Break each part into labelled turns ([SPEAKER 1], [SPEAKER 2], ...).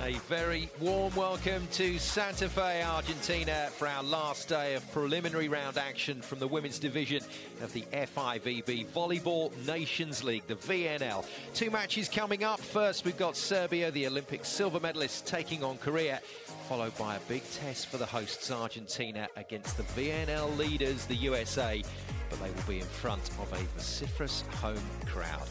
[SPEAKER 1] A very warm welcome to Santa Fe, Argentina for our last day of preliminary round action from the women's division of the FIVB Volleyball Nations League, the VNL. Two matches coming up. First, we've got Serbia, the Olympic silver medalists, taking on Korea, followed by a big test for the hosts Argentina against the VNL leaders, the USA, but they will be in front of a vociferous home crowd.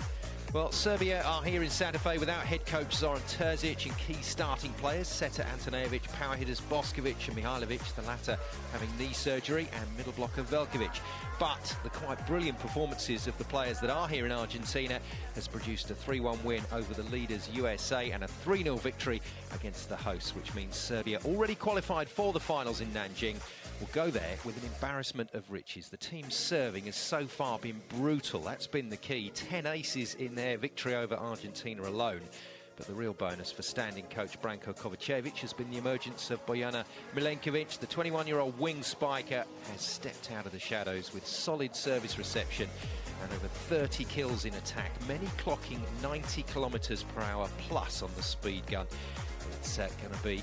[SPEAKER 1] Well, Serbia are here in Santa Fe without head coach Zoran Terzic and key starting players Seta Antonijevic, power hitters Boskovic and Mihailovic, the latter having knee surgery, and middle blocker Veljkovic. But the quite brilliant performances of the players that are here in Argentina has produced a 3-1 win over the leaders USA and a 3-0 victory against the hosts, which means Serbia, already qualified for the finals in Nanjing, will go there with an embarrassment of riches. The team's serving has so far been brutal. That's been the key. 10 aces in their victory over Argentina alone. But the real bonus for standing coach Branko Kovacevic has been the emergence of Bojana Milenkovic. The 21-year-old wing spiker has stepped out of the shadows with solid service reception and over 30 kills in attack, many clocking 90 kilometres per hour plus on the speed gun. It's going to be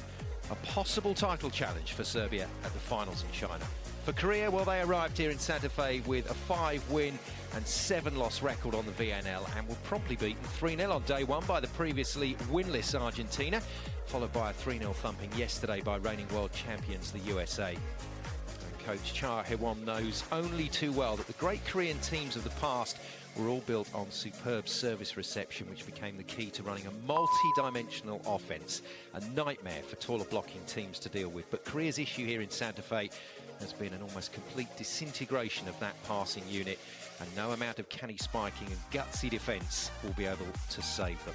[SPEAKER 1] a possible title challenge for Serbia at the finals in China. For Korea, well, they arrived here in Santa Fe with a 5-win and 7-loss record on the VNL and were promptly beaten 3-0 on day one by the previously winless Argentina, followed by a 3-0 thumping yesterday by reigning world champions, the USA. And coach Cha Hae-won knows only too well that the great Korean teams of the past were all built on superb service reception, which became the key to running a multi-dimensional offence. A nightmare for taller blocking teams to deal with. But Korea's issue here in Santa Fe has been an almost complete disintegration of that passing unit, and no amount of canny spiking and gutsy defence will be able to save them.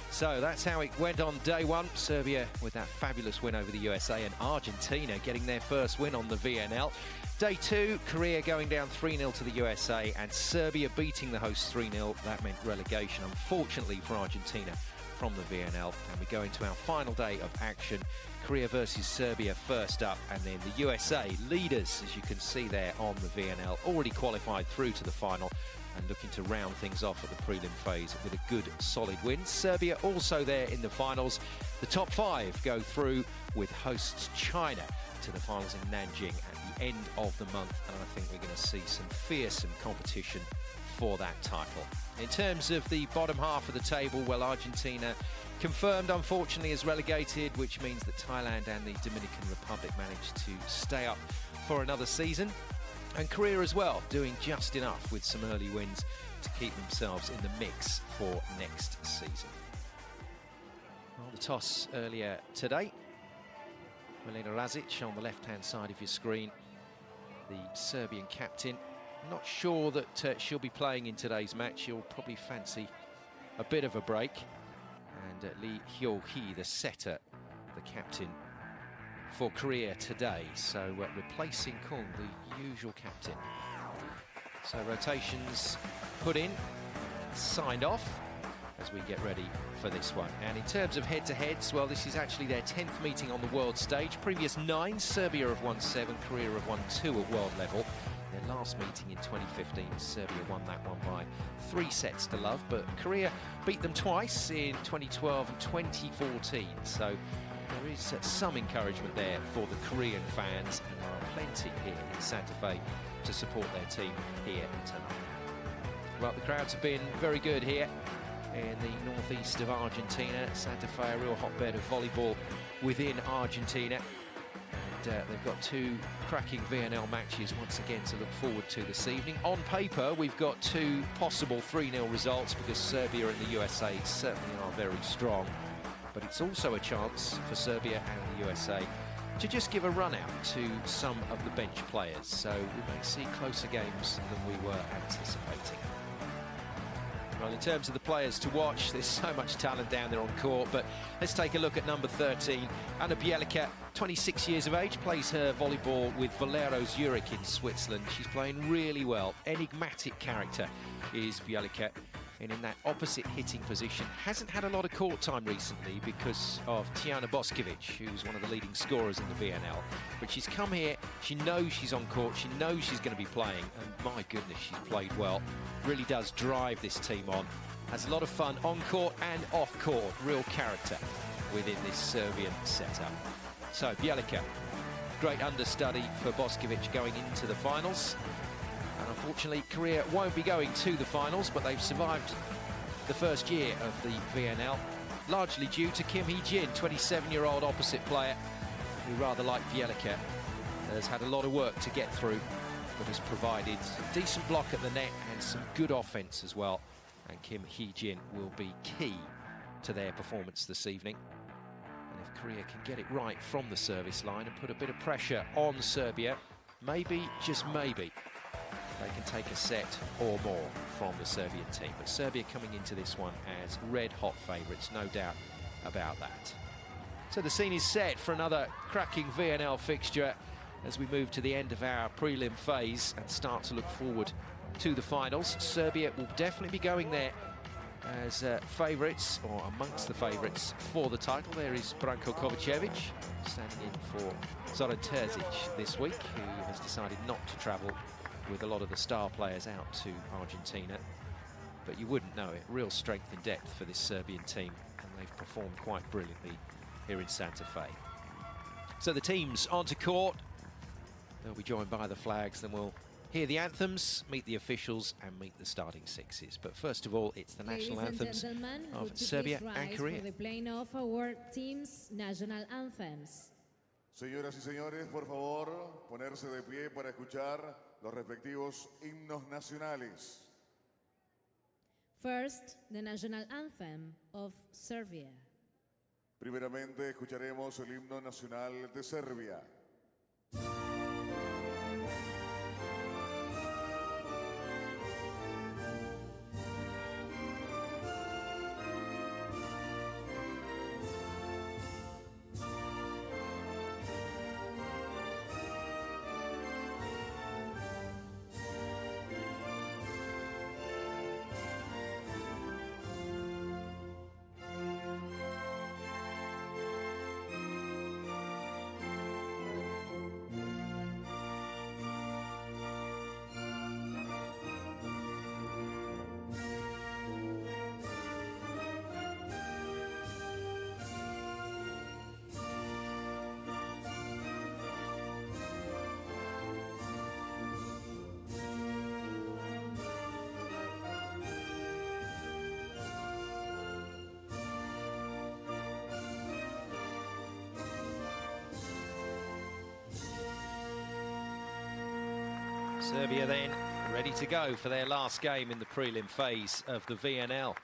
[SPEAKER 1] So that's how it went on day one. Serbia with that fabulous win over the USA, and Argentina getting their first win on the VNL. Day two, Korea going down 3-0 to the USA and Serbia beating the hosts 3-0. That meant relegation, unfortunately, for Argentina from the VNL. And we go into our final day of action. Korea versus Serbia first up, and then the USA, leaders, as you can see there on the VNL, already qualified through to the final and looking to round things off at the prelim phase with a good, solid win. Serbia also there in the finals. The top five go through with hosts China to the finals in Nanjing at the end of the month, and I think we're going to see some fearsome competition for that title. In terms of the bottom half of the table, well, Argentina confirmed, unfortunately, as relegated, which means that Thailand and the Dominican Republic managed to stay up for another season. And Korea as well, doing just enough with some early wins to keep themselves in the mix for next season. Well, the toss earlier today. Milena Razic on the left-hand side of your screen, the Serbian captain. Not sure that she'll be playing in today's match. She'll probably fancy a bit of a break. And Lee Hyo-hee, the setter, the captain for Korea today. So replacing Kung, the usual captain. So rotations put in, signed off as we get ready for this one. And in terms of head-to-heads, well, this is actually their 10th meeting on the world stage. Previous 9, Serbia have won 7, Korea have won 2 at world level. Their last meeting in 2015, Serbia won that one by 3 sets to love, but Korea beat them twice in 2012 and 2014. So there is some encouragement there for the Korean fans, and there are plenty here in Santa Fe to support their team here tonight. Well, the crowds have been very good here in the northeast of Argentina. Santa Fe, a real hotbed of volleyball within Argentina. And they've got 2 cracking VNL matches once again to look forward to this evening. On paper, we've got 2 possible 3-0 results because Serbia and the USA certainly are very strong. But it's also a chance for Serbia and the USA to just give a run out to some of the bench players. So we may see closer games than we were anticipating. Well, in terms of the players to watch, there's so much talent down there on court, but let's take a look at number 13. Anna Bjelica, 26 years of age, plays her volleyball with Valero Zurich in Switzerland. She's playing really well. Enigmatic character is Bjelica, and in that opposite hitting position. Hasn't had a lot of court time recently because of Tijana Boskovic, who's one of the leading scorers in the VNL. But she's come here, she knows she's on court, she knows she's going to be playing, and my goodness, she's played well. Really does drive this team on. Has a lot of fun on court and off court. Real character. within this Serbian setup. So Bjelica, great understudy for Boskovic going into the finals. And unfortunately, Korea won't be going to the finals, but they've survived the first year of the VNL, largely due to Kim Hee-jin, 27-year-old opposite player, who, rather like Bjelica, has had a lot of work to get through, but has provided a decent block at the net and some good offence as well. And Kim Hee-jin will be key to their performance this evening. And if Korea can get it right from the service line and put a bit of pressure on Serbia, maybe, just maybe, they can take a set or more from the Serbian team. But Serbia coming into this one as red-hot favourites, no doubt about that. So the scene is set for another cracking VNL fixture as we move to the end of our prelim phase and start to look forward to the finals. Serbia will definitely be going there as favourites, or amongst the favourites for the title. There is Branko Kovacevic standing in for Zoran Terzic this week, who has decided not to travel with a lot of the star players out to Argentina. But you wouldn't know it. Real strength and depth for this Serbian team, and they've performed quite brilliantly here in Santa Fe. So the teams onto court. They'll be joined by the flags, then we'll hear the anthems, meet the officials and meet the starting sixes. But first of all, it's the national anthems of Serbia and Korea.
[SPEAKER 2] For the playing of our team's national anthems.
[SPEAKER 3] Señoras y señores, por favor, ponerse de pie para escuchar los respectivos himnos nacionales.
[SPEAKER 2] First, the national anthem of Serbia.
[SPEAKER 3] Primeramente escucharemos el himno nacional de Serbia.
[SPEAKER 1] Serbia then ready to go for their last game in the prelim phase of the VNL.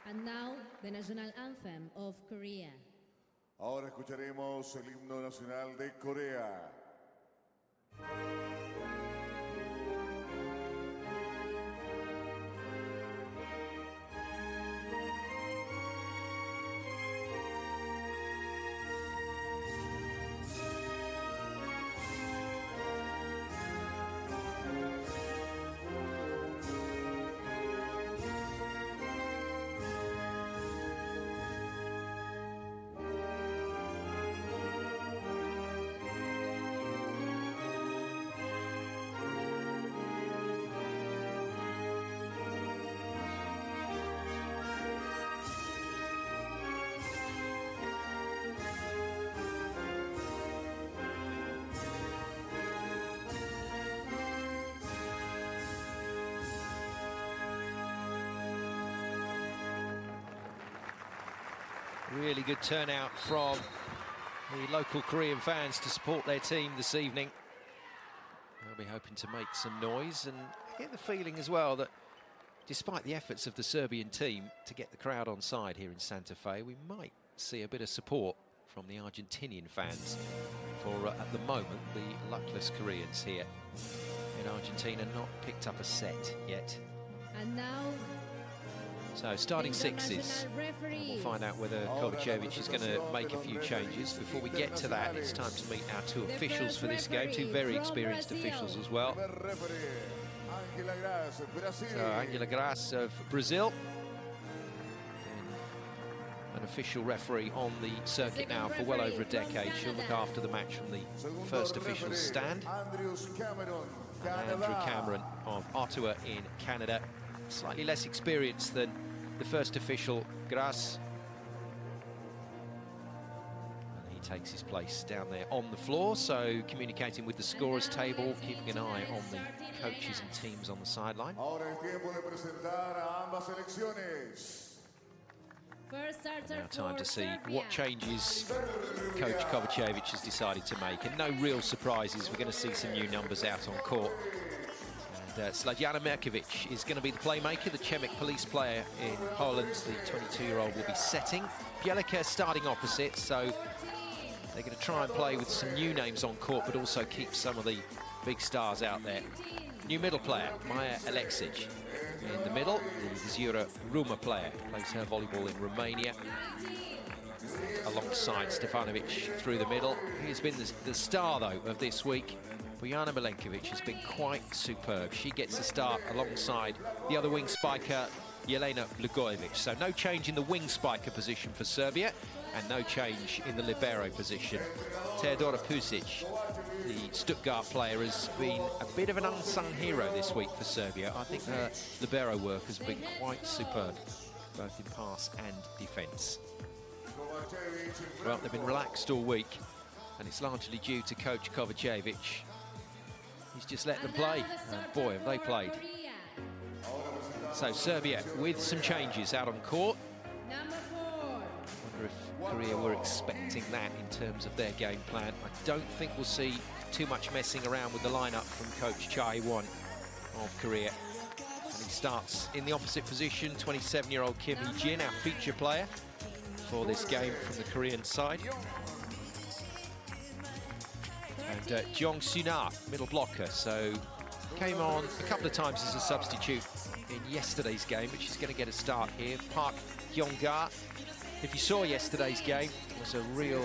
[SPEAKER 2] And now the national anthem of Korea.
[SPEAKER 3] Ahora escucharemos el himno nacional de Corea.
[SPEAKER 1] Really good turnout from the local Korean fans to support their team this evening. They'll be hoping to make some noise, and I get the feeling as well that despite the efforts of the Serbian team to get the crowd on side here in Santa Fe, we might see a bit of support from the Argentinian fans for, at the moment, the luckless Koreans here in Argentina, not picked up a set yet.
[SPEAKER 2] And now,
[SPEAKER 1] so starting sixes, and we'll find out whether Kovacevic is going to make a few changes. Before we get to that, it's time to meet our two officials for this game, two very experienced officials as well. So Angela Grass of Brazil, an official referee on the circuit now for well over a decade. She'll look after the match from the first official stand. And Andrew Cameron of Ottawa in Canada, slightly less experienced than the first official, Grass. takes his place down there on the floor, so communicating with the scorers table, keeping an eye on the coaches and teams on the sideline. Now time to see what changes Coach Kovacevic has decided to make, and no real surprises. We're going to see some new numbers out on court. And Slađana Merković is going to be the playmaker, the Chemik police player in Poland. The 22-year-old will be setting. Bjelica starting opposite, so they're going to try and play with some new names on court, but also keep some of the big stars out there. New middle player, Maja Aleksic. In the middle, the Zura Ruma player, plays her volleyball in Romania. Alongside Stefanovic through the middle. He's been the star, though, of this week. Bojana Milenkovic has been quite superb. She gets the start alongside the other wing spiker, Jelena Blagojevic. So no change in the wing spiker position for Serbia, and no change in the libero position. Teodora Pusic, the Stuttgart player, has been a bit of an unsung hero this week for Serbia. I think her libero work has been quite superb, both in pass and defence. Well, they've been relaxed all week, and it's largely due to Coach Kovacevic. He's just let them play, and boy, have they played. So Serbia with some changes out on court. Wonder if Korea were expecting that in terms of their game plan. I don't think we'll see too much messing around with the lineup from Coach Cha Hee-won of Korea. And he starts in the opposite position, 27-year-old Kim Hee-jin, our feature player for this game from the Korean side. And Jong Suna, middle blocker, so came on a couple of times as a substitute in yesterday's game, but she's going to get a start here. Park Hyung-ga, if you saw yesterday's game, was a real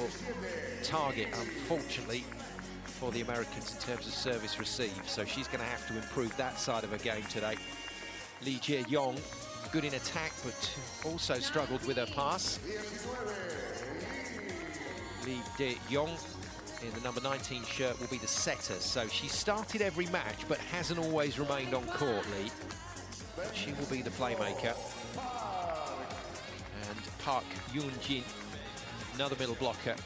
[SPEAKER 1] target, unfortunately, for the Americans in terms of service received, so she's going to have to improve that side of her game today. Lee Jae-yong, good in attack, but also struggled with her pass. Lee Jae-yong in the number 19 shirt will be the setter, so she started every match but hasn't always remained on court, Lee. But she will be the playmaker. And Park Yoon-jin, another middle blocker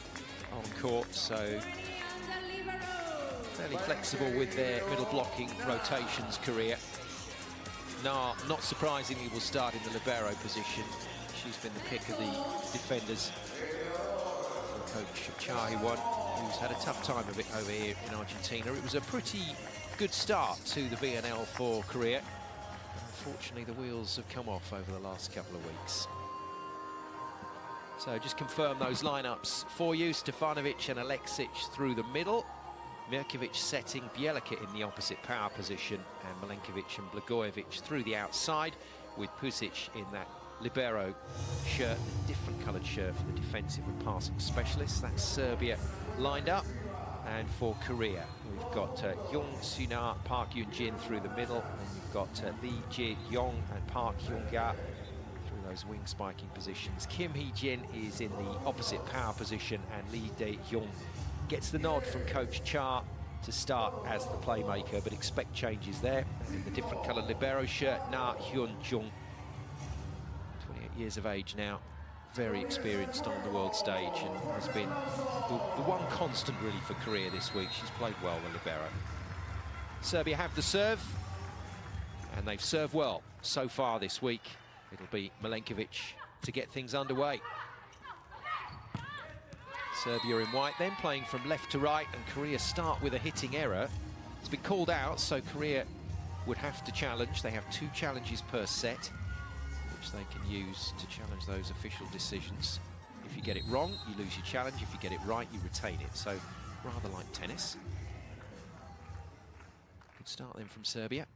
[SPEAKER 1] on court, so fairly flexible with their middle blocking rotations, Korea. Na, not surprisingly, will start in the libero position. She's been the pick of the defenders. Coach Cha Hee-won, who's had a tough time of it over here in Argentina. It was a pretty good start to the VNL for Korea. Unfortunately, the wheels have come off over the last couple of weeks. So just confirm those lineups for you. Stefanovic and Aleksic through the middle. Merkovic setting Bjelica in the opposite power position, and Milenkovic and Blagojevic through the outside, with Pusic in that libero shirt, a different coloured shirt for the defensive and passing specialists. That's Serbia lined up. And for Korea, we've got Jong Suna, Park Yoon-jin through the middle, and you've got Lee Jae-yong and Park Hyung-ga through those wing spiking positions. Kim Hee-jin is in the opposite power position, and Lee Dae-hyung gets the nod from Coach Cha to start as the playmaker, but expect changes there. In the different coloured libero shirt, Na Hyun-jung, 28 years of age now, very experienced on the world stage, and has been the one constant really for Korea this week. She's played well, the libero. Serbia have the serve, and they've served well so far this week. It'll be Milenkovic to get things underway. Serbia in white then, playing from left to right, and Korea start with a hitting error. It's been called out, so Korea would have to challenge. They have 2 challenges per set, which they can use to challenge those official decisions. If you get it wrong, you lose your challenge. If you get it right, you retain it. So rather like tennis. Good start then from Serbia.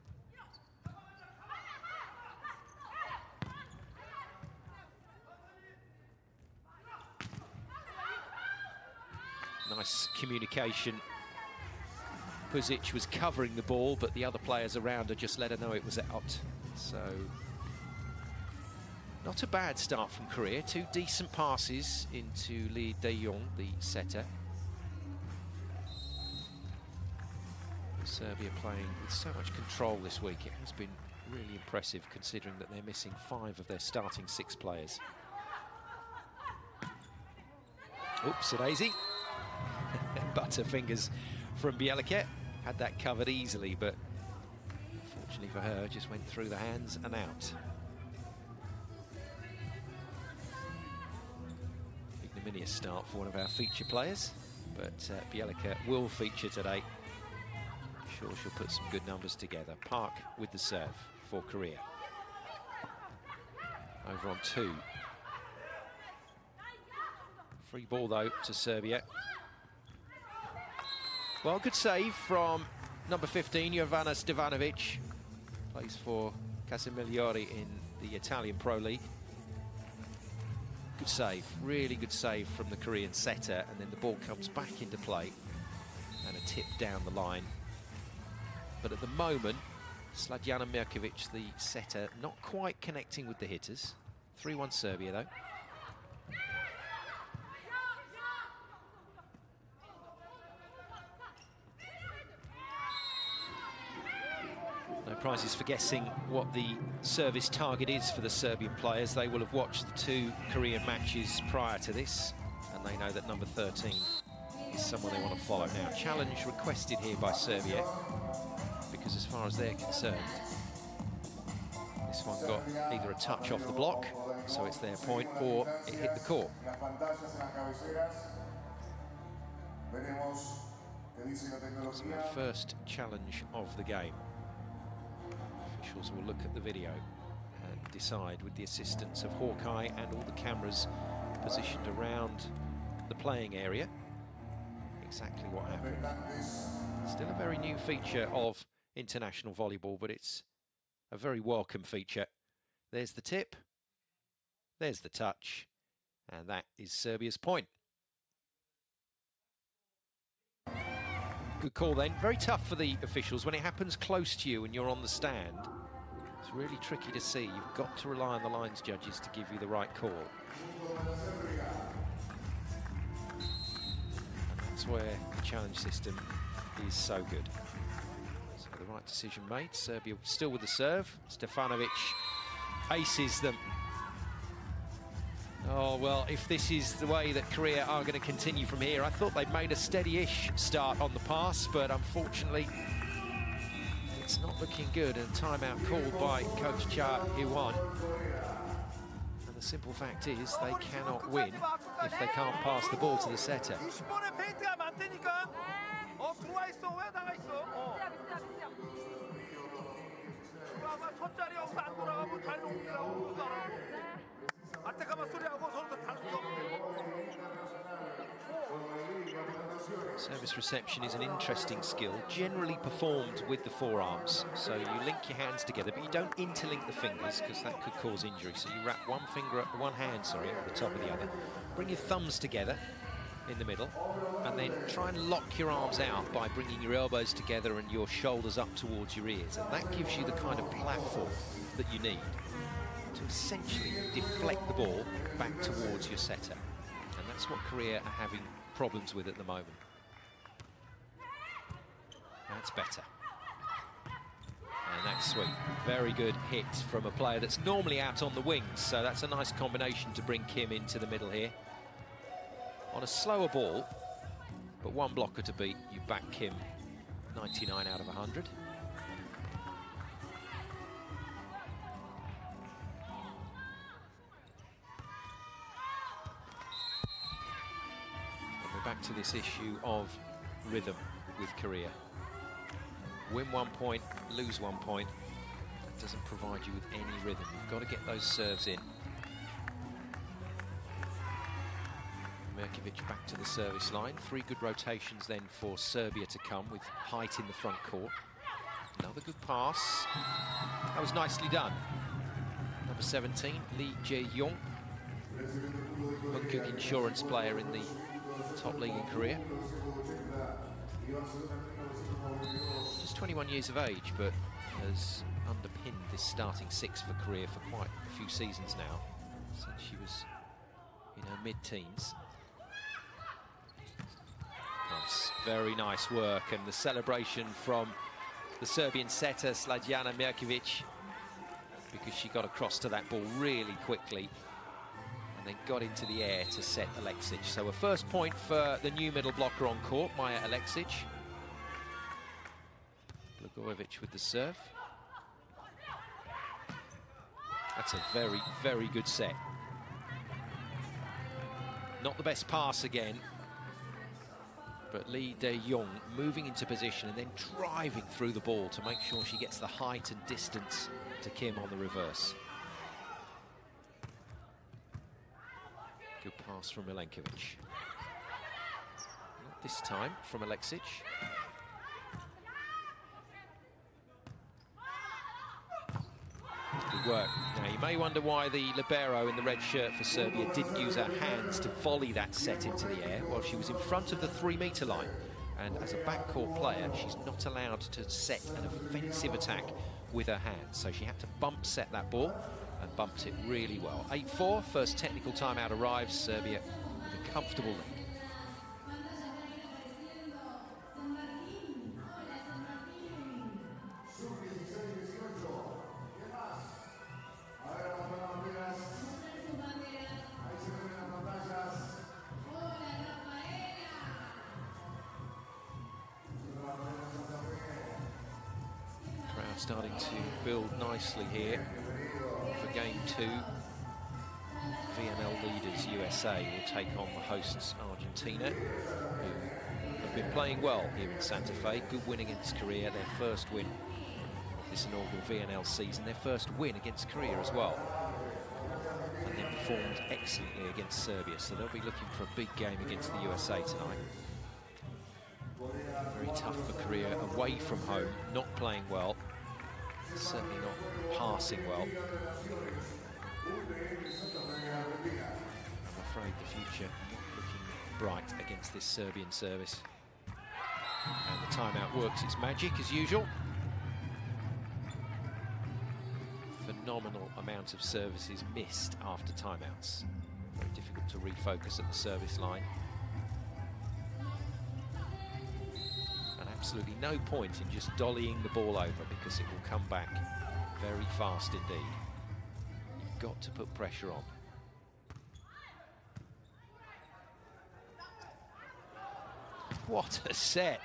[SPEAKER 1] Nice communication. Pusic was covering the ball, but the other players around her just let her know it was out. So not a bad start from Korea. 2 decent passes into Lee Dae-hyung, the setter. Serbia playing with so much control this week. It has been really impressive, considering that they're missing 5 of their starting 6 players. Oops, a daisy. butterfingers from Bjelica. Had that covered easily, but fortunately for her, just went through the hands and out. Ignominious start for one of our feature players, but Bjelica will feature today. Sure, she'll put some good numbers together. Park with the serve for Korea. Over on 2. Free ball, though, to Serbia. Well, good save from number 15, Jovana Stevanovic. Plays for Casimigliori in the Italian Pro League. Good save, really good save from the Korean setter, and then the ball comes back into play and a tip down the line. But at the moment, Slađana Mirković, the setter, not quite connecting with the hitters. 3-1 Serbia, though. No prizes for guessing what the service target is for the Serbian players. They will have watched the 2 Korean matches prior to this, and they know that number 13 is someone they want to follow. Now, challenge requested here by Serbia, because as far as they're concerned, this one got either a touch off the block, so it's their point, or it hit the court. So the first challenge of the game. Officials will look at the video and decide, with the assistance of Hawkeye and all the cameras positioned around the playing area, exactly what happened. Still a very new feature of international volleyball, but it's a very welcome feature. There's the tip, there's the touch, and that is Serbia's point. Good call then. Very tough for the officials when it happens close to you and you're on the stand. It's really tricky to see. You've got to rely on the lines judges to give you the right call. And that's where the challenge system is so good. So the right decision made. Serbia still with the serve. Stefanovic aces them. Oh, well, if this is the way that Korea are going to continue from here, I thought they'd made a steady-ish start on the pass, but unfortunately, it's not looking good. And a timeout called by Coach Cha Hee-won. And the simple fact is they cannot win if they can't pass the ball to the setter. Service reception is an interesting skill, generally performed with the forearms. So you link your hands together, but you don't interlink the fingers because that could cause injury. So you wrap one hand over the top of the other. Bring your thumbs together in the middle, and then try and lock your arms out by bringing your elbows together and your shoulders up towards your ears. And that gives you the kind of platform that you need to essentially deflect the ball back towards your setter. And that's what Korea are having problems with at the moment. That's better. And that's sweet. Very good hit from a player that's normally out on the wings. So that's a nice combination to bring Kim into the middle here. On a slower ball, but one blocker to beat, you back Kim 99 out of 100. And we're back to this issue of rhythm with Korea. Win 1 point, lose 1 point. That doesn't provide you with any rhythm. You've got to get those serves in. Mirković back to the service line. 3 good rotations then for Serbia to come with height in the front court. Another good pass. That was nicely done. Number 17, Lee Jae-young. Good insurance player in the top league in Korea. Just 21 years of age, but has underpinned this starting 6 for Korea for quite a few seasons now, since she was in her mid-teens. Nice, very nice work, and the celebration from the Serbian setter Slađana Mirković, because she got across to that ball really quickly and then got into the air to set Alexic. So a first point for the new middle blocker on court, Maja Alexic. Blagojevic with the serve. That's a very, very good set. Not the best pass again, but Lee De-Jong moving into position and then driving through the ball to make sure she gets the height and distance to Kim on the reverse. Good pass from Milenkovic. Not this time from Alexic. Good work. Now, you may wonder why the libero in the red shirt for Serbia didn't use her hands to volley that set into the air. Well, she was in front of the 3-metre line, and as a backcourt player, she's not allowed to set an offensive attack with her hands. So she had to bump set that ball, and bumped it really well. 8-4, first technical timeout arrives. Serbia with a comfortable lead. Starting to build nicely here for game 2. VNL leaders USA will take on the hosts Argentina, who have been playing well here in Santa Fe. Good win against Korea, their first win of this inaugural VNL season, their first win against Korea as well. And then performed excellently against Serbia, so they'll be looking for a big game against the USA tonight. Very tough for Korea away from home, not playing well. Certainly not passing well. I'm afraid the future looking bright against this Serbian service. And the timeout works its magic as usual. Phenomenal amount of services missed after timeouts. Very difficult to refocus at the service line. Absolutely no point in just dollying the ball over, because it will come back very fast indeed. You've got to put pressure on. What a set.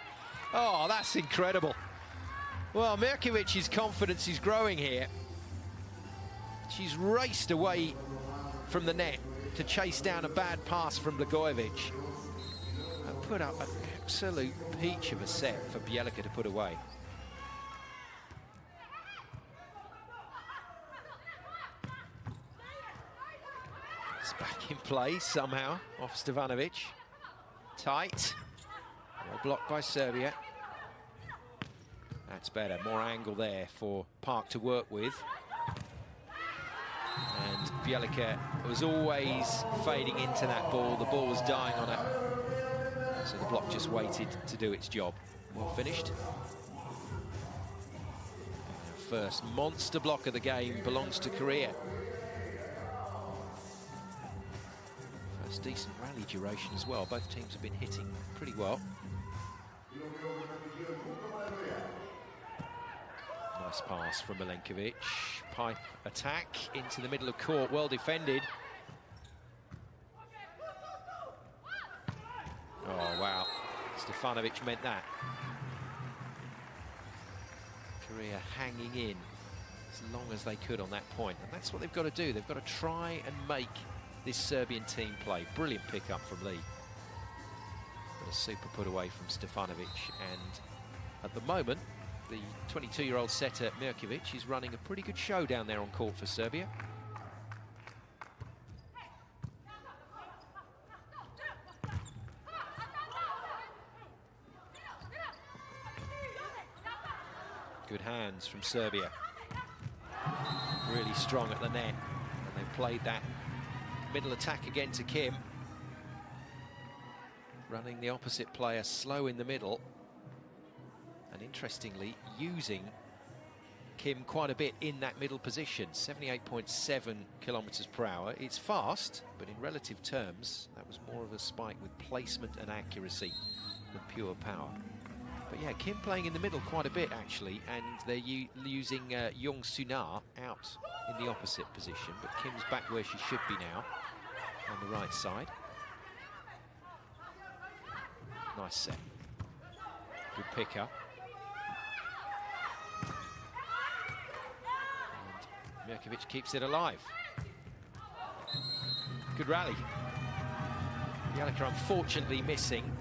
[SPEAKER 1] Oh, that's incredible. Well, Mirkovic's confidence is growing here. She's raced away from the net to chase down a bad pass from Blagojevic and put up an absolute peach of a set for Bjelica to put away. It's back in play somehow off Stevanovic. Tight. Well blocked by Serbia. That's better. More angle there for Park to work with. And Bjelica was always fading into that ball. The ball was dying on her. So the block just waited to do its job. Well finished. First monster block of the game belongs to Korea. First decent rally duration as well. Both teams have been hitting pretty well. Nice pass from Milenkovic. Pipe attack into the middle of court. Well defended. Oh, wow. Stefanovic meant that. Korea hanging in as long as they could on that point. And that's what they've got to do. They've got to try and make this Serbian team play. Brilliant pickup from Lee. But a super put away from Stefanovic. And at the moment, the 22-year-old setter Mirkovic is running a pretty good show down there on court for Serbia. Good hands from Serbia. Really strong at the net. And they've played that middle attack again to Kim. Running the opposite player slow in the middle. And interestingly, using Kim quite a bit in that middle position. 78.7 kilometers per hour. It's fast, but in relative terms, that was more of a spike with placement and accuracy than pure power. But yeah, Kim playing in the middle quite a bit, actually, and they're using Young Sunar out in the opposite position, but Kim's back where she should be now. on the right side. Nice set. Good pick-up. And Mirkovic keeps it alive. Good rally. Bielica unfortunately missing.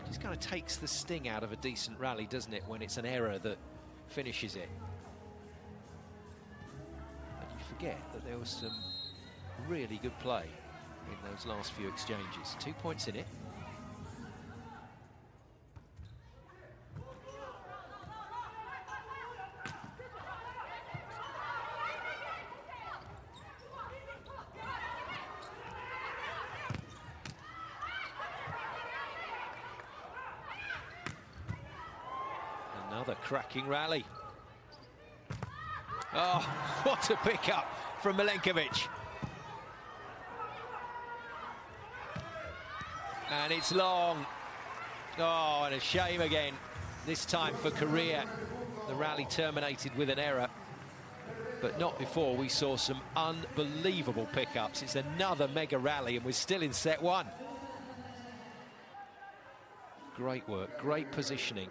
[SPEAKER 1] Just kind of takes the sting out of a decent rally, doesn't it, when it's an error that finishes it. And you forget that there was some really good play in those last few exchanges. 2 points in it. Another cracking rally. Oh, what a pick-up from Milenkovic. And it's long. Oh, and a shame again. This time for Korea. The rally terminated with an error. But not before we saw some unbelievable pickups. It's another mega rally, and we're still in set one. Great work, great positioning.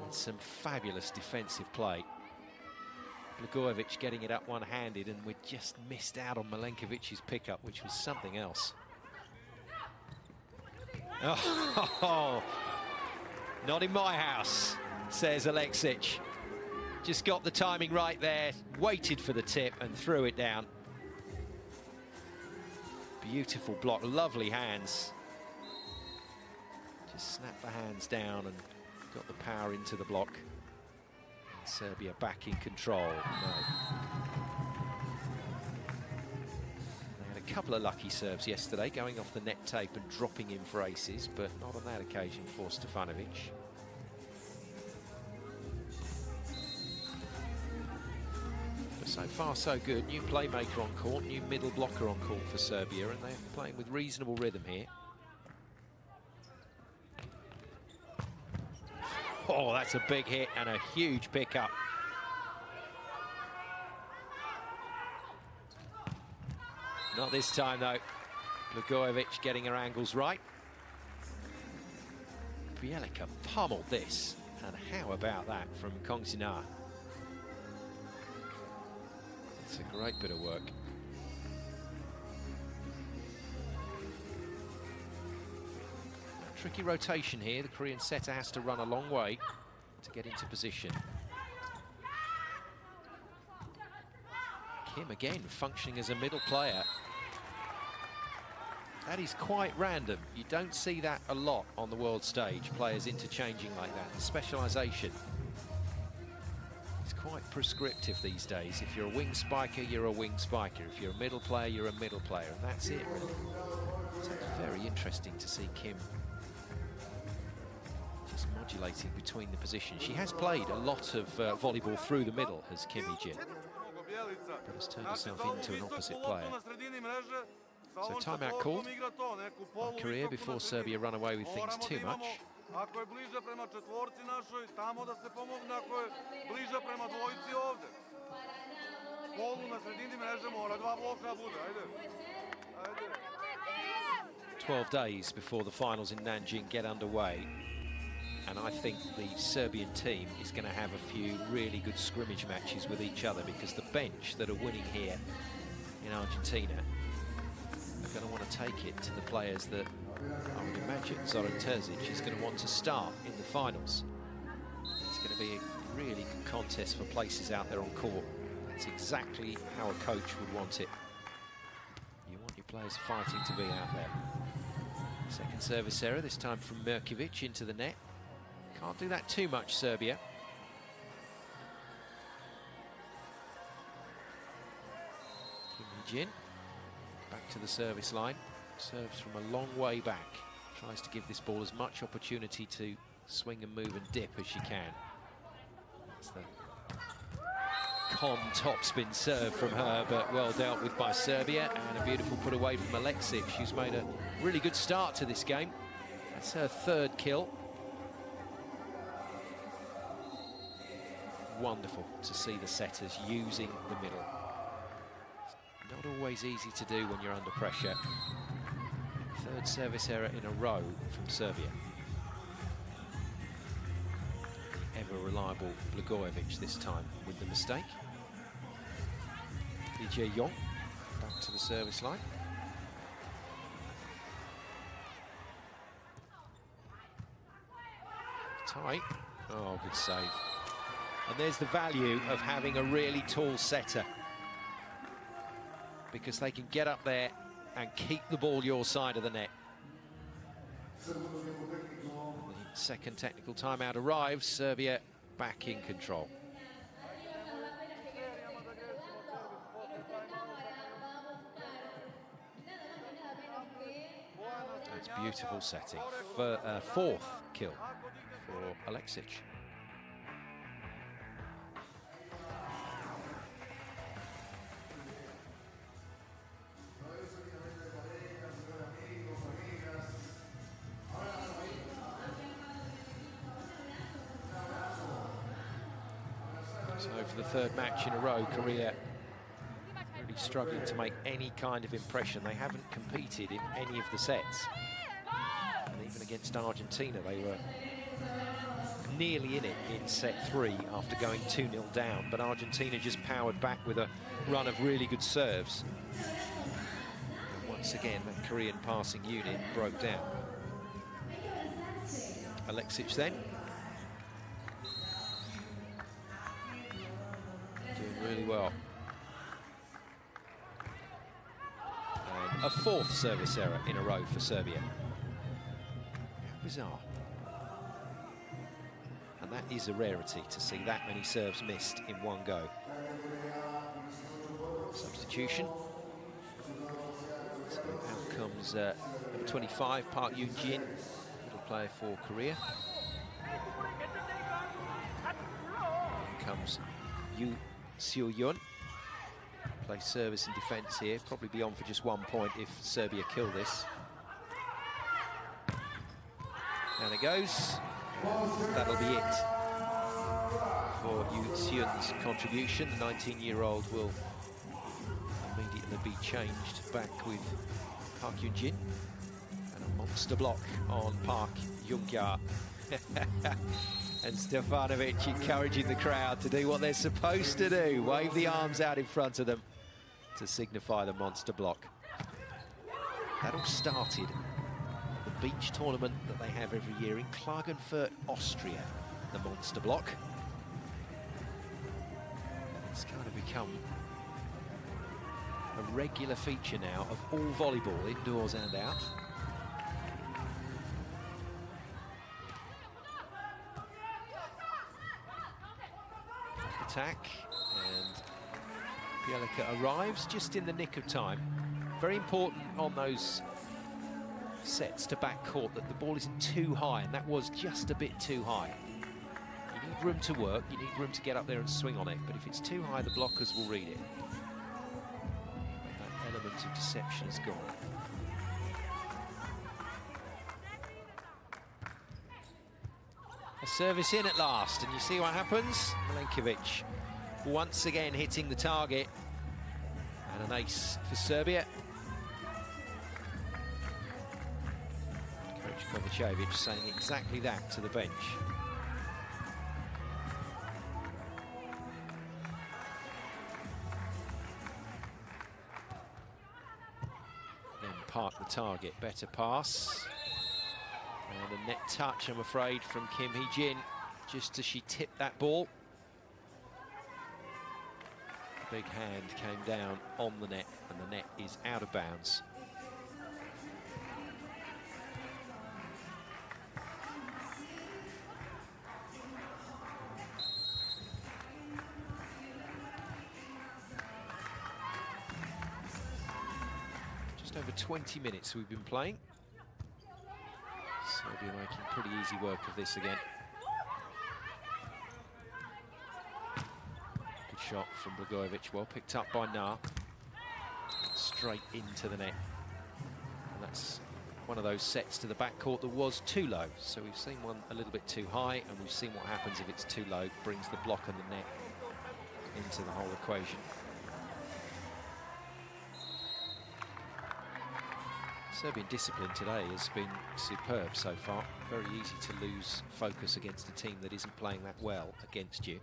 [SPEAKER 1] And some fabulous defensive play. Blagojevic getting it up one-handed, and we just missed out on Milenkovic's pickup, which was something else. Oh, not in my house, says Aleksic. Just got the timing right there, waited for the tip and threw it down. Beautiful block, lovely hands. Just snapped the hands down and got the power into the block. And Serbia back in control. No. A couple of lucky serves yesterday, going off the net tape and dropping in for aces, but not on that occasion for Stefanovic. But so far so good. New playmaker on court, new middle blocker on court for Serbia, and they're playing with reasonable rhythm here. Oh, that's a big hit and a huge pickup. Not this time, though. Blagojevic getting her angles right. Bielica pummeled this. And how about that from Kongsina? It's a great bit of work. A tricky rotation here. The Korean setter has to run a long way to get into position. Kim again functioning as a middle player. That is quite random. You don't see that a lot on the world stage, players interchanging like that. Specialisation is quite prescriptive these days. If you're a wing spiker, you're a wing spiker. If you're a middle player, you're a middle player. And that's it, really. So it's very interesting to see Kim just modulating between the positions. She has played a lot of volleyball through the middle, has Kim Hee-jin, but has turned herself into an opposite player. So timeout called by Korea before Serbia run away with things too much. "12 days before the finals in Nanjing get underway, and I think the Serbian team is going to have a few really good scrimmage matches with each other, because the bench that are winning here in Argentina are going to want to take it to the players that I would imagine Zoran Terzic is going to want to start in the finals. It's going to be a really good contest for places out there on court. That's exactly how a coach would want it. You want your players fighting to be out there. Second service error, this time from Mirkovic into the net. Can't do that too much, Serbia. Kim Hee-jin back to the service line. Serves from a long way back. Tries to give this ball as much opportunity to swing and move and dip as she can. That's the con topspin serve from her, but well dealt with by Serbia, and a beautiful put away from Aleksic. She's made a really good start to this game. That's her third kill. Wonderful to see the setters using the middle. always easy to do when you're under pressure. Third service error in a row from Serbia. Ever reliable Blagojevic this time with the mistake. Vijay Yong back to the service line. Tight. Oh, good save. And there's the value of having a really tall setter, because they can get up there and keep the ball your side of the net. The second technical timeout arrives. Serbia back in control. That's beautiful setting. Fourth kill for Aleksic. So for the third match in a row, Korea really struggling to make any kind of impression. They haven't competed in any of the sets. And even against Argentina, they were nearly in it in set 3 after going 2-0 down. But Argentina just powered back with a run of really good serves. And once again, that Korean passing unit broke down. Aleksic then. Really well. And a fourth service error in a row for Serbia. How bizarre. And that is a rarity to see that many serves missed in one go. Substitution. So out comes number 25, Park Yoon-jin, little player for Korea. In comes Yu Seo-yeon, plays service and defence here, probably be on for just 1 point if Serbia kill this. And it goes. That'll be it for Yu Seon's contribution. The 19-year-old will immediately be changed back with Park Yoon-jin. And a monster block on Park Young-ja. And Stefanovic encouraging the crowd to do what they're supposed to do. Wave the arms out in front of them to signify the monster block. That all started at the beach tournament that they have every year in Klagenfurt, Austria, the monster block. It's going to become a regular feature now of all volleyball, indoors and out. Attack, and Bjelica arrives just in the nick of time. Very important on those sets to back court that the ball isn't too high, and that was just a bit too high. You need room to work, you need room to get up there and swing on it, but if it's too high, the blockers will read it. That element of deception is gone. A service in at last, and you see what happens. Milenkovic once again hitting the target, and an ace for Serbia. Coach Kovacevic saying exactly that to the bench. Then park the target, better pass. And a net touch, I'm afraid, from Kim Hee-jin, just as she tipped that ball. The big hand came down on the net, and the net is out of bounds. Just over 20 minutes we've been playing. Serbia making pretty easy work of this again. Good shot from Blagojevic, well picked up by Na. Straight into the net. And that's one of those sets to the backcourt that was too low. So we've seen one a little bit too high, and we've seen what happens if it's too low. Brings the block and the net into the whole equation. Serbian discipline today has been superb so far. Very easy to lose focus against a team that isn't playing that well against you.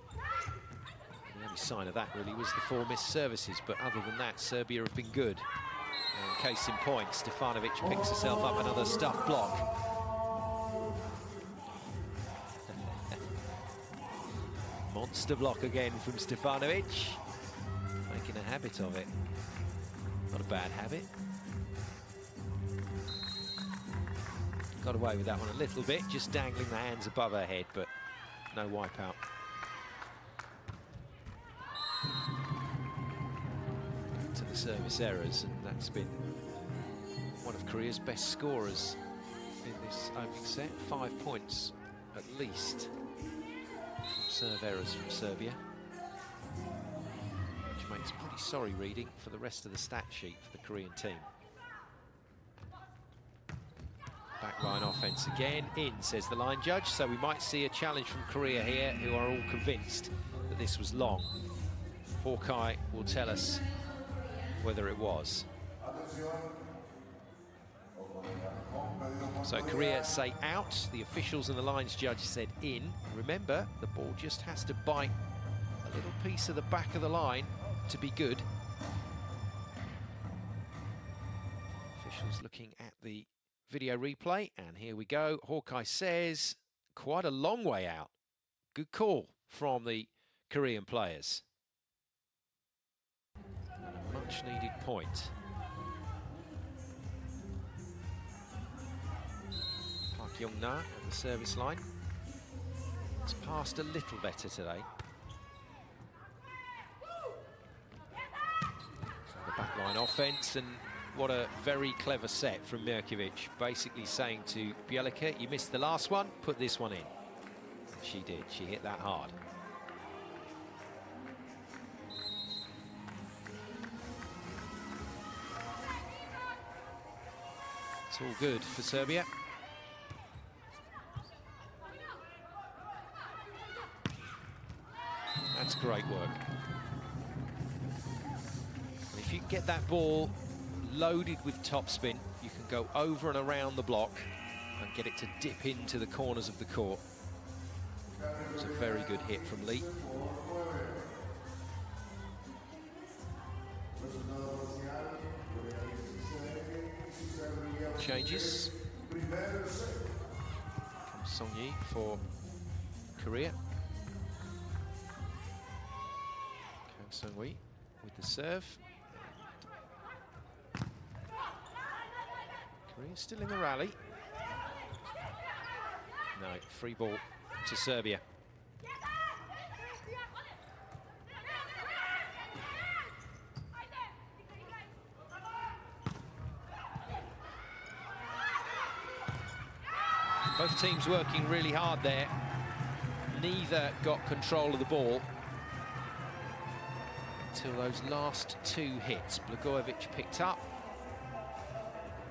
[SPEAKER 1] And the only sign of that really was the 4 missed services, but other than that, Serbia have been good. And case in point, Stefanovic picks herself up another stuffed block. Monster block again from Stefanovic, making a habit of it. Not a bad habit. Got away with that one a little bit, just dangling the hands above her head, but no wipeout. To the service errors, and that's been one of Korea's best scorers in this opening set. 5 points at least from serve errors from Serbia, which makes pretty sorry reading for the rest of the stat sheet for the Korean team. Backline offense again, in, says the line judge, so we might see a challenge from Korea here, who are all convinced that this was long. Hawkeye will tell us whether it was. So Korea say out, the officials and the lines judge said in. Remember, the ball just has to bite a little piece of the back of the line to be good. Officials looking at the video replay, and here we go. Hawkeye says quite a long way out. Good call from the Korean players. And a much needed point. Park Young-na at the service line. It's passed a little better today. So the backline offense, and what a very clever set from Mirkovic, basically saying to Bjelica, you missed the last one, put this one in. And she did, she hit that hard. It's all good for Serbia. That's great work. And if you can get that ball loaded with topspin, you can go over and around the block and get it to dip into the corners of the court. It was a very good hit from Lee. Changes from Song-yi for Korea. Kang Sung-hui with the serve. Korea still in the rally. No, free ball to Serbia. Both teams working really hard there. Neither got control of the ball until those last 2 hits. Blagojevic picked up,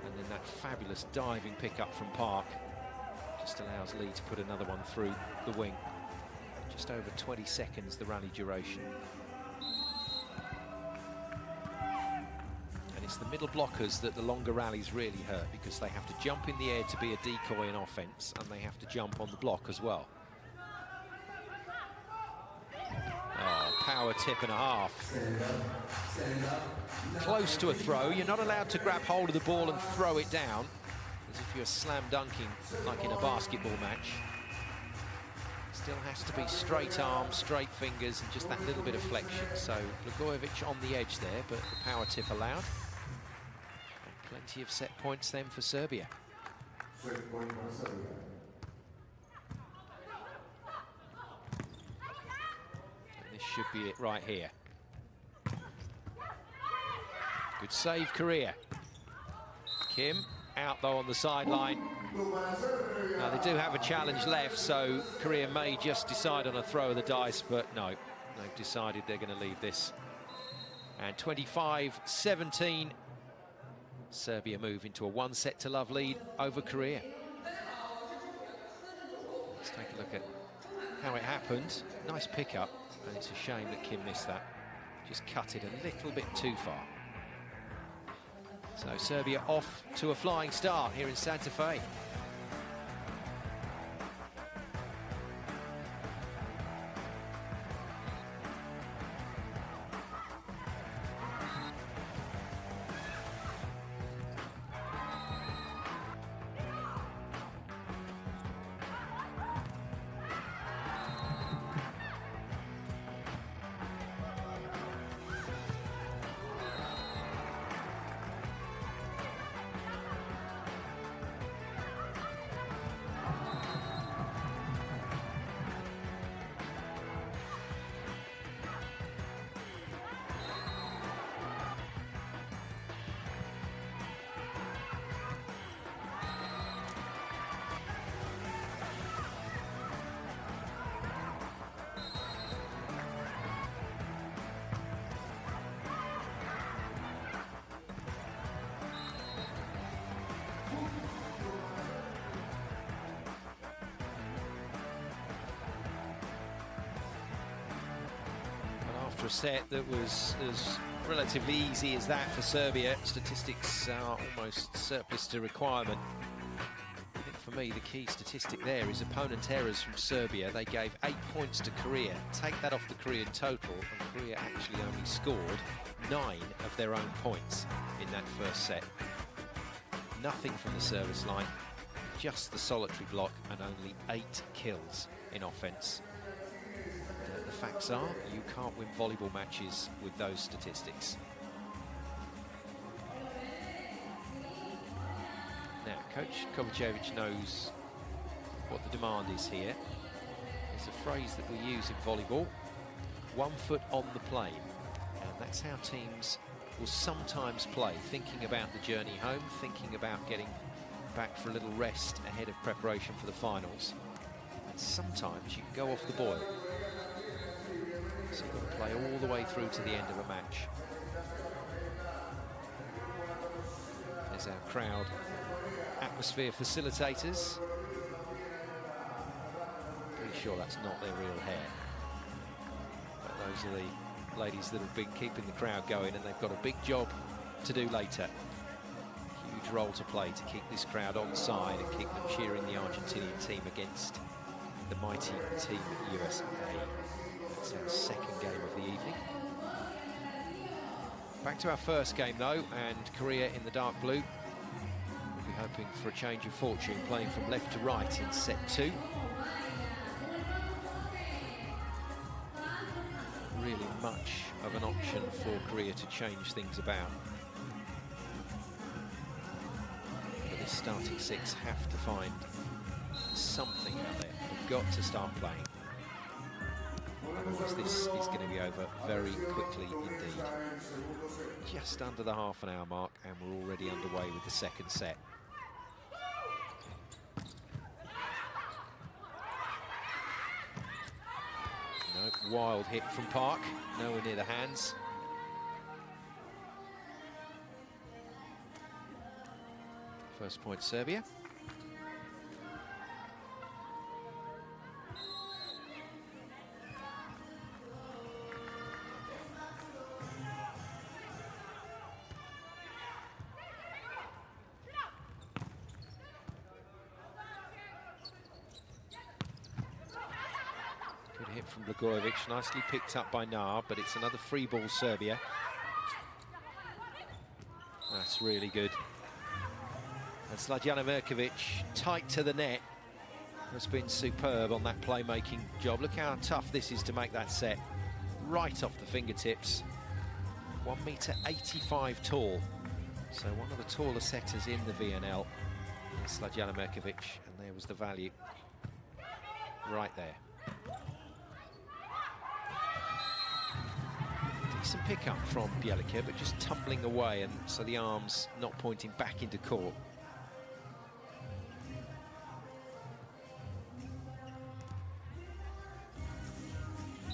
[SPEAKER 1] and then that fabulous diving pickup from Park just allows Lee to put another one through the wing. Just over 20 seconds, the rally duration. And it's the middle blockers that the longer rallies really hurt, because they have to jump in the air to be a decoy in offense, and they have to jump on the block as well. Oh, power tip and a half. Close to a throw. You're not allowed to grab hold of the ball and throw it down, as if you're slam dunking like in a basketball match. Still has to be straight arms, straight fingers, and just that little bit of flexion. So Blagojevic on the edge there, but the power tip allowed. And plenty of set points then for Serbia. This should be it right here. Good save, Korea. Kim out though on the sideline. Now they do have a challenge left, so Korea may just decide on a throw of the dice, but no, they've decided they're going to leave this. And 25-17, Serbia move into a 1-set-to-love lead over Korea. Let's take a look at how it happened. Nice pickup. And it's a shame that Kim missed that. Just cut it a little bit too far. So Serbia off to a flying start here in Santa Fe. After a set that was as relatively easy as that for Serbia, statistics are almost surplus to requirement. I think for me the key statistic there is opponent errors from Serbia. They gave 8 points to Korea. Take that off the Korean total, and Korea actually only scored 9 of their own points in that first set. Nothing from the service line, just the solitary block, and only 8 kills in offence. The facts are, you can't win volleyball matches with those statistics. Now, Coach Kovacevic knows what the demand is here. There's a phrase that we use in volleyball, 1 foot on the plane. And that's how teams will sometimes play, thinking about the journey home, thinking about getting back for a little rest ahead of preparation for the finals. And sometimes you can go off the boil. So you've got to play all the way through to the end of a match. There's our crowd atmosphere facilitators. Pretty sure that's not their real hair. But those are the ladies that have been keeping the crowd going, and they've got a big job to do later. Huge role to play to keep this crowd on side and keep them cheering the Argentinian team against the mighty Team USA. It's our second game of the evening. Back to our first game though, and Korea in the dark blue. We'll be hoping for a change of fortune, playing from left to right in set 2. Really much of an option for Korea to change things about. But this starting 6 have to find something out there. They've got to start playing. Otherwise this is going to be over very quickly indeed. Just under the half-an-hour mark, and we're already underway with the second set. No, wild hit from Park, nowhere near the hands. First point Serbia. From Blagojevic, nicely picked up by Nar, but it's another free ball Serbia. That's really good. And Slađana Merkovic, tight to the net, has been superb on that playmaking job. Look how tough this is to make that set. Right off the fingertips. 1.85 meters tall. So one of the taller setters in the VNL is Slađana Merkovic, and there was the value right there. Decent pick-up from Bjelica, but just tumbling away, and so the arms not pointing back into court.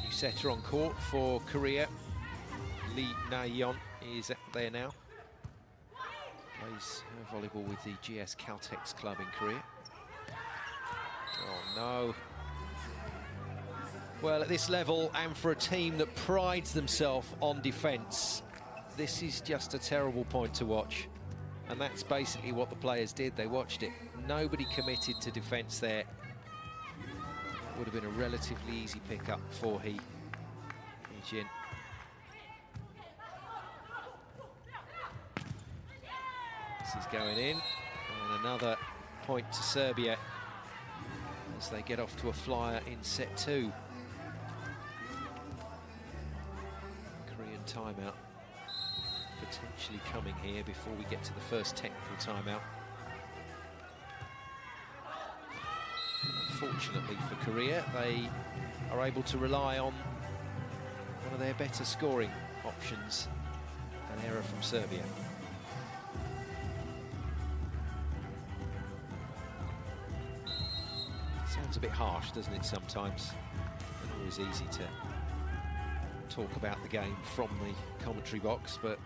[SPEAKER 1] New setter on court for Korea. Lee Na-yeon is there now. Plays volleyball with the GS Caltex club in Korea. Oh no. Well, at this level, and for a team that prides themselves on defence, this is just a terrible point to watch. And that's basically what the players did. They watched it. Nobody committed to defence there. It would have been a relatively easy pick-up for Hee-jin. This is going in. And another point to Serbia as they get off to a flyer in set 2. Korean timeout potentially coming here before we get to the first technical timeout. Unfortunately for Korea, they are able to rely on one of their better scoring options, an error from Serbia. Sounds a bit harsh, doesn't it, sometimes? Not always easy to talk about the game from the commentary box, but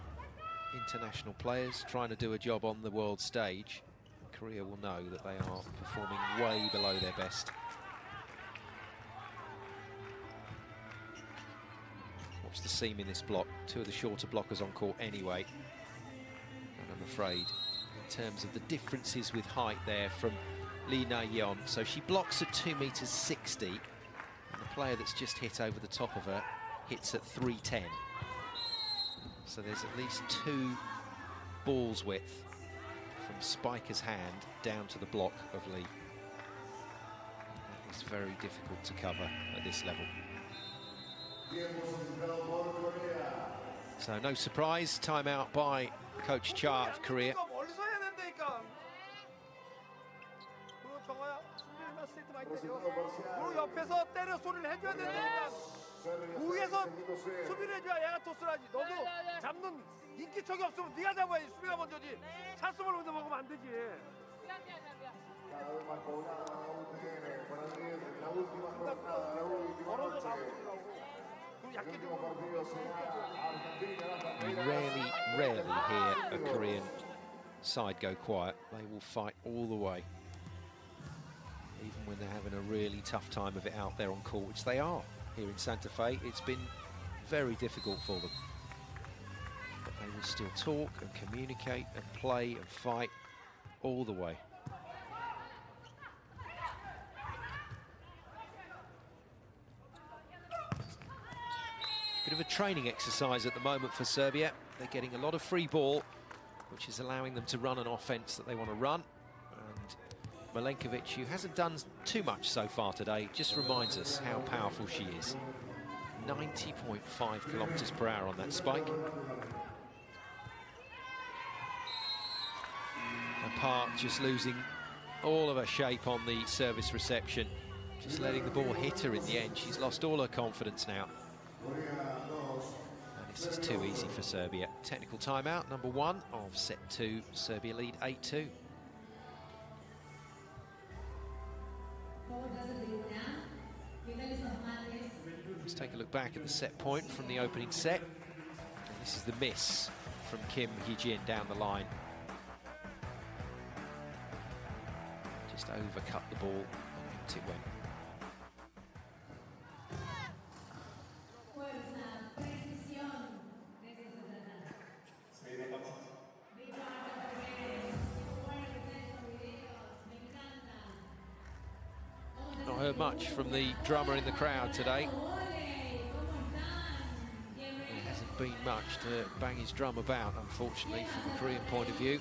[SPEAKER 1] international players trying to do a job on the world stage, Korea will know that they are performing way below their best. Watch the seam in this block. Two of the shorter blockers on court anyway. And I'm afraid, in terms of the differences with height there from Lee Na-yeon, so she blocks at 2.60 meters, and the player that's just hit over the top of her hits at 3.10. So there's at least 2 balls width from spiker's hand down to the block of Lee. That is very difficult to cover at this level. So no surprise, timeout by Coach Cha of Korea.
[SPEAKER 4] 위에서 수비를 해줘야 얘가 토스를 하지. 너도 잡는 인기척이 없으면 네가 잡아야지. 수비가 먼저지. 찬스볼 먼저 먹으면 안 되지.
[SPEAKER 1] You rarely hear a Korean side go quiet. They will fight all the way, even when they're having a really tough time of it out there on court, which they are. Here in Santa Fe, it's been very difficult for them. But they will still talk and communicate and play and fight all the way. Bit of a training exercise at the moment for Serbia. They're getting a lot of free ball, which is allowing them to run an offense that they want to run. Milenkovic, who hasn't done too much so far today, just reminds us how powerful she is. 90.5 kilometers per hour on that spike. And Park just losing all of her shape on the service reception, just letting the ball hit her in the end. She's lost all her confidence now. And this is too easy for Serbia. Technical timeout, number 1 of set 2. Serbia lead 8-2. Let's take a look back at the set point from the opening set. And this is the miss from Kim Hee-jin down the line. Just overcut the ball and out it went. Not heard much from the drummer in the crowd today. There hasn't been much to bang his drum about, unfortunately, from a Korean point of view.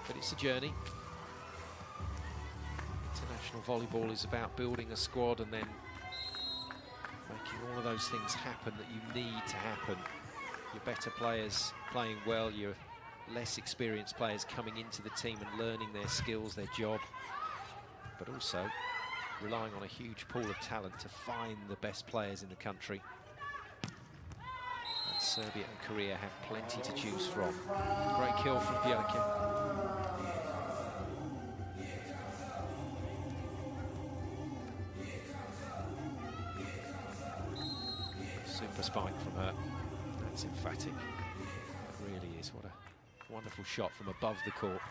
[SPEAKER 1] But it's a journey. International volleyball is about building a squad and then making all of those things happen that you need to happen. Your better players playing well, your less experienced players coming into the team and learning their skills, their job, but also relying on a huge pool of talent to find the best players in the country. And Serbia and Korea have plenty to choose from. Great kill from Björkin. Super spike from her. That's emphatic. It really is. What a wonderful shot from above the court.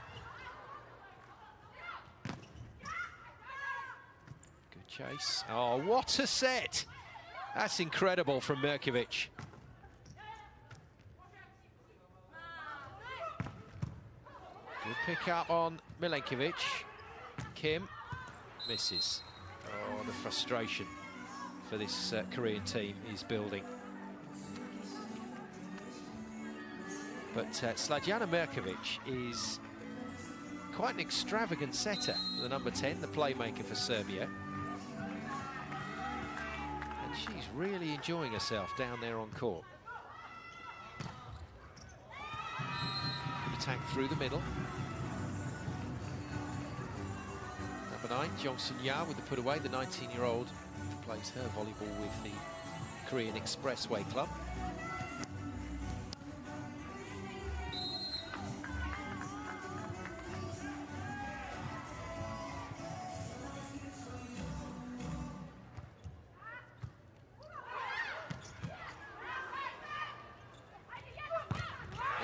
[SPEAKER 1] Good chase. Oh, what a set! That's incredible from Mirkovic. Good pick up on Milenkovic. Kim misses. Oh, the frustration for this Korean team is building. But Slađana Mirković is quite an extravagant setter, the number 10, the playmaker for Serbia. And she's really enjoying herself down there on court. Good attack through the middle. Number 9, Jong Sun-ya with the put away, the 19-year-old who plays her volleyball with the Korean Expressway Club.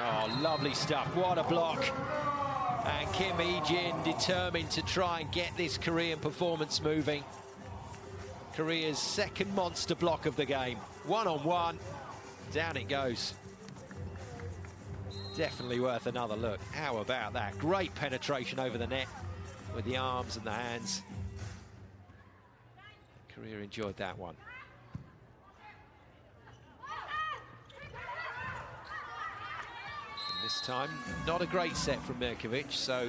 [SPEAKER 1] Oh, lovely stuff. What a block. And Kim Hee-jin determined to try and get this Korean performance moving. Korea's second monster block of the game. One-on-one. Down it goes. Definitely worth another look. How about that? Great penetration over the net with the arms and the hands. Korea enjoyed that one. This time, not a great set from Mirkovic, so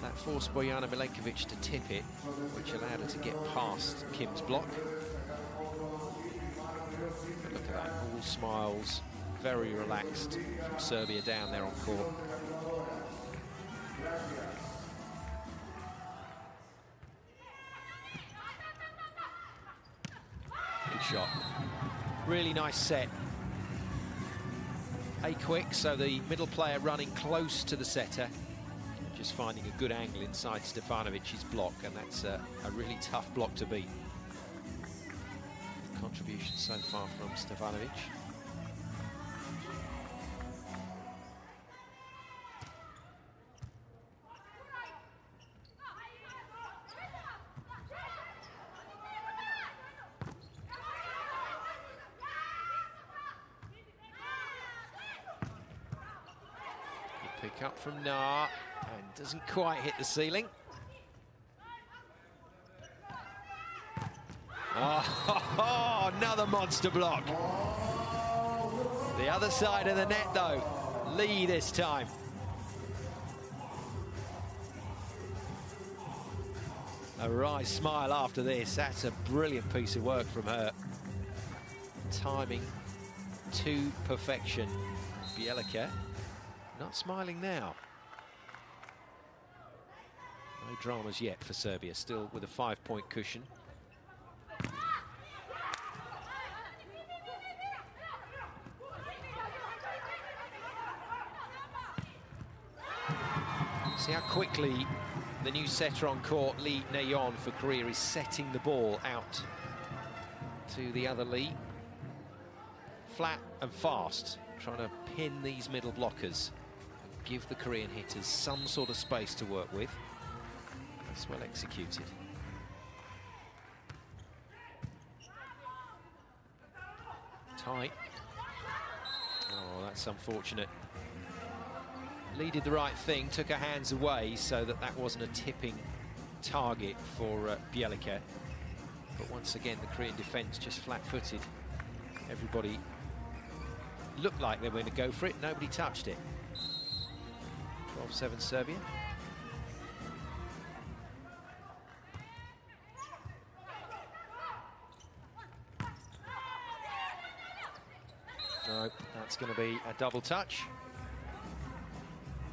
[SPEAKER 1] that forced Bojana Milenkovic to tip it, which allowed her to get past Kim's block. But look at that, all smiles, very relaxed from Serbia down there on court. Good shot. Really nice set. A quick, so the middle player running close to the setter, just finding a good angle inside Stefanovic's block, and that's a really tough block to beat. Good contribution so far from Stefanovic. Pick up from Na, and doesn't quite hit the ceiling. Oh, another monster block. The other side of the net, though. Lee this time. A wry smile after this. That's a brilliant piece of work from her. Timing to perfection. Bjelica. Not smiling now. No dramas yet for Serbia, still with a 5-point cushion. See how quickly the new setter on court, Lee Na-yeon for Korea, is setting the ball out to the other Lee. Flat and fast, trying to pin these middle blockers. Give the Korean hitters some sort of space to work with. That's well executed. Tight. Oh, that's unfortunate. Lee did the right thing, took her hands away so that that wasn't a tipping target for Bjelica. But once again, the Korean defense just flat-footed. Everybody looked like they were going to go for it. Nobody touched it. 12-7 Serbia. No, that's going to be a double touch.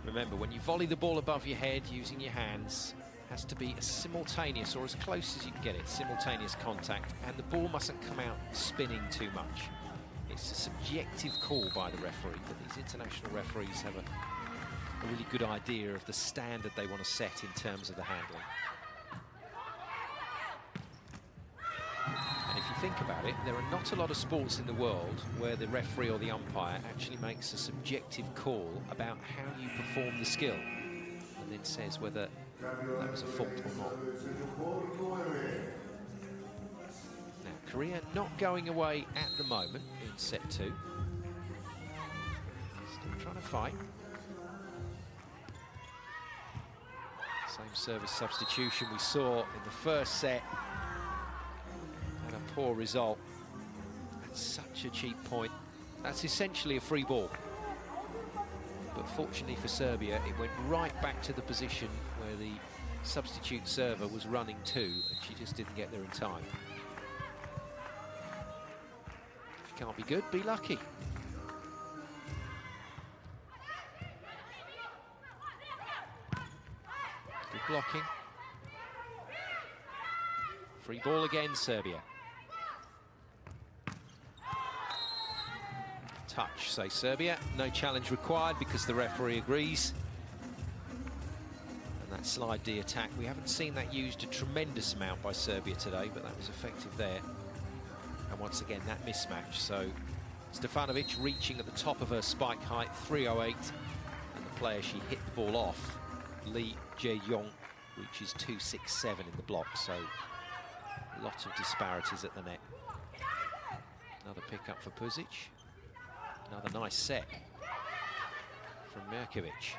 [SPEAKER 1] Remember, when you volley the ball above your head using your hands, it has to be a simultaneous, or as close as you can get it, simultaneous contact, and the ball mustn't come out spinning too much. It's a subjective call by the referee, but these international referees have a really good idea of the standard they want to set in terms of the handling. And if you think about it, there are not a lot of sports in the world where the referee or the umpire actually makes a subjective call about how you perform the skill and then says whether that was a fault or not. Now, Korea not going away at the moment in set 2. Still trying to fight. Same service substitution we saw in the first set. And a poor result. That's such a cheap point. That's essentially a free ball. But fortunately for Serbia, it went right back to the position where the substitute server was running to, and she just didn't get there in time. If you can't be good, be lucky. Good blocking. Free ball again, Serbia. Touch, say Serbia. No challenge required because the referee agrees. And that slide D attack, we haven't seen that used a tremendous amount by Serbia today, but that was effective there. And once again, that mismatch. So Stefanovic reaching at the top of her spike height, 308. And the player she hit the ball off, Lee Jae-yong, reaches 267 in the block. So a lot of disparities at the net. Another pick-up for Puzic. Another nice set from Mirkovic.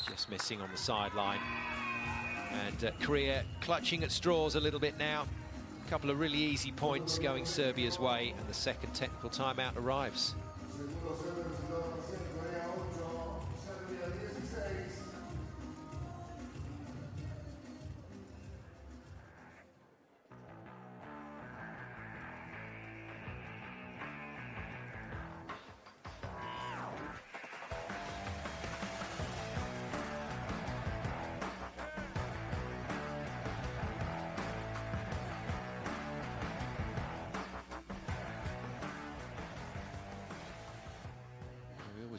[SPEAKER 1] Just missing on the sideline. And Korea clutching at straws a little bit now. A couple of really easy points going Serbia's way, and the second technical timeout arrives.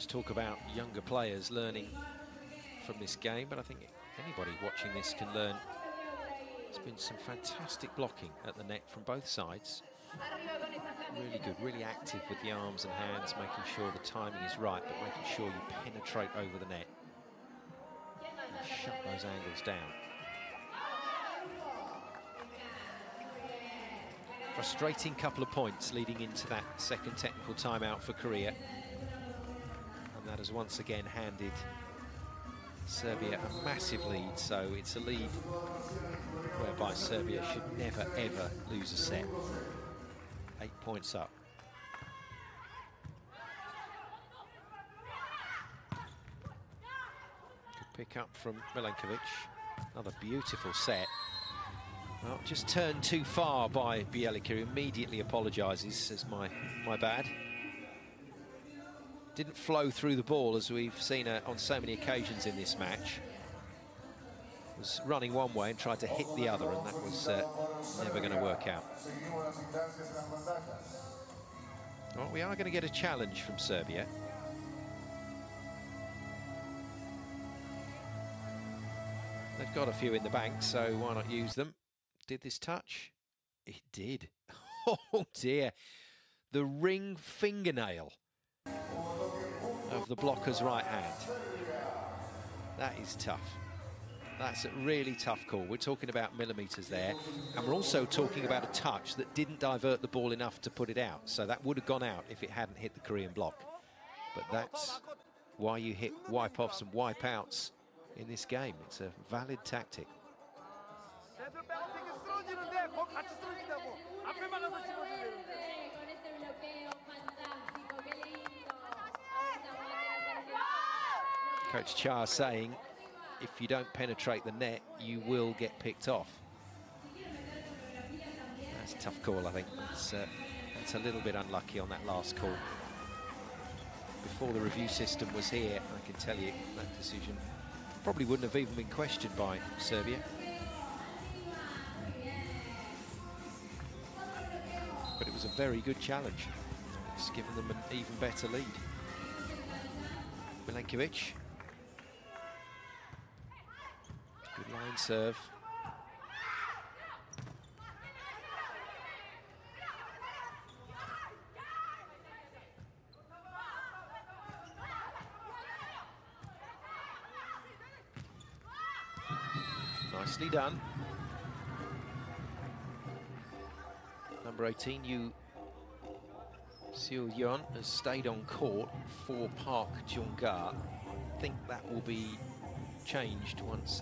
[SPEAKER 1] Talk about younger players learning from this game, but I think anybody watching this can learn. There's been some fantastic blocking at the net from both sides. Really good, really active with the arms and hands, making sure the timing is right, but making sure you penetrate over the net and shut those angles down. Frustrating couple of points leading into that second technical timeout for Korea. That has once again handed Serbia a massive lead, so it's a lead whereby Serbia should never, ever lose a set. 8 points up. Good pick up from Milenkovic. Another beautiful set. Well, just turned too far by Bjelica, who immediately apologises, says my bad. Didn't flow through the ball as we've seen her on so many occasions in this match. Was running one way and tried to hit the other, and that was never going to work out. Well, we are going to get a challenge from Serbia. They've got a few in the bank, so why not use them? Did this touch? It did. Oh dear. The ring fingernail of the blocker's right hand. That is tough. That's a really tough call. We're talking about millimetres there, and we're also talking about a touch that didn't divert the ball enough to put it out. So that would have gone out if it hadn't hit the Korean block. But that's why you hit wipe-offs and wipe-outs in this game. It's a valid tactic. Coach Cha saying, if you don't penetrate the net, you will get picked off. That's a tough call, I think. It's a little bit unlucky on that last call. Before the review system was here, I can tell you that decision probably wouldn't have even been questioned by Serbia. But it was a very good challenge. It's given them an even better lead. Milenkovic. Good line serve. Nicely done. Number 18, Yu Seo-yeon has stayed on court for Park Jung-ga. I think that will be changed once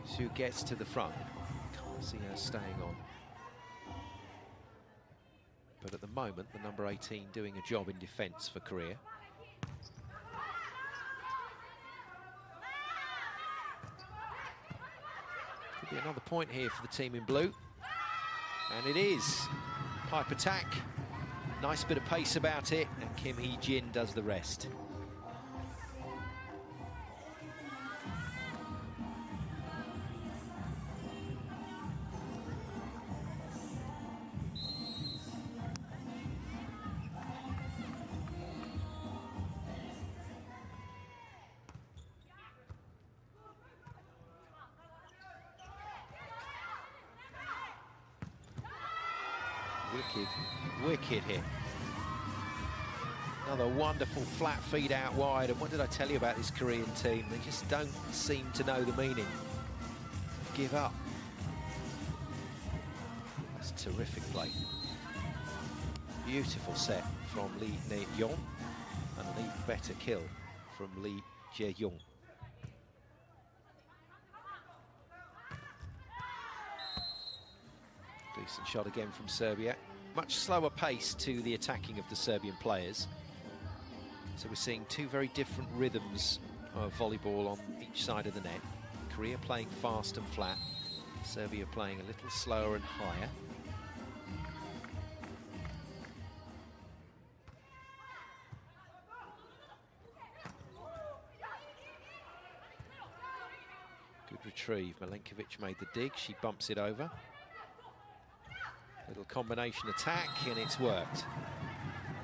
[SPEAKER 1] Sue gets to the front. Can't see her staying on. But at the moment, the number 18 doing a job in defence for Korea. Could be another point here for the team in blue. And it is. Pipe attack. Nice bit of pace about it, and Kim Hee-jin does the rest. Wicked hit. Another wonderful flat feed out wide. And what did I tell you about this Korean team? They just don't seem to know the meaning of give up. That's terrific play. Beautiful set from Lee Ne-yong, and an even better kill from Lee Jae-young. Decent shot again from Serbia. Much slower pace to the attacking of the Serbian players. So we're seeing two very different rhythms of volleyball on each side of the net. Korea playing fast and flat. Serbia playing a little slower and higher. Good retrieve. Milenkovic made the dig. She bumps it over. Little combination attack, and it's worked.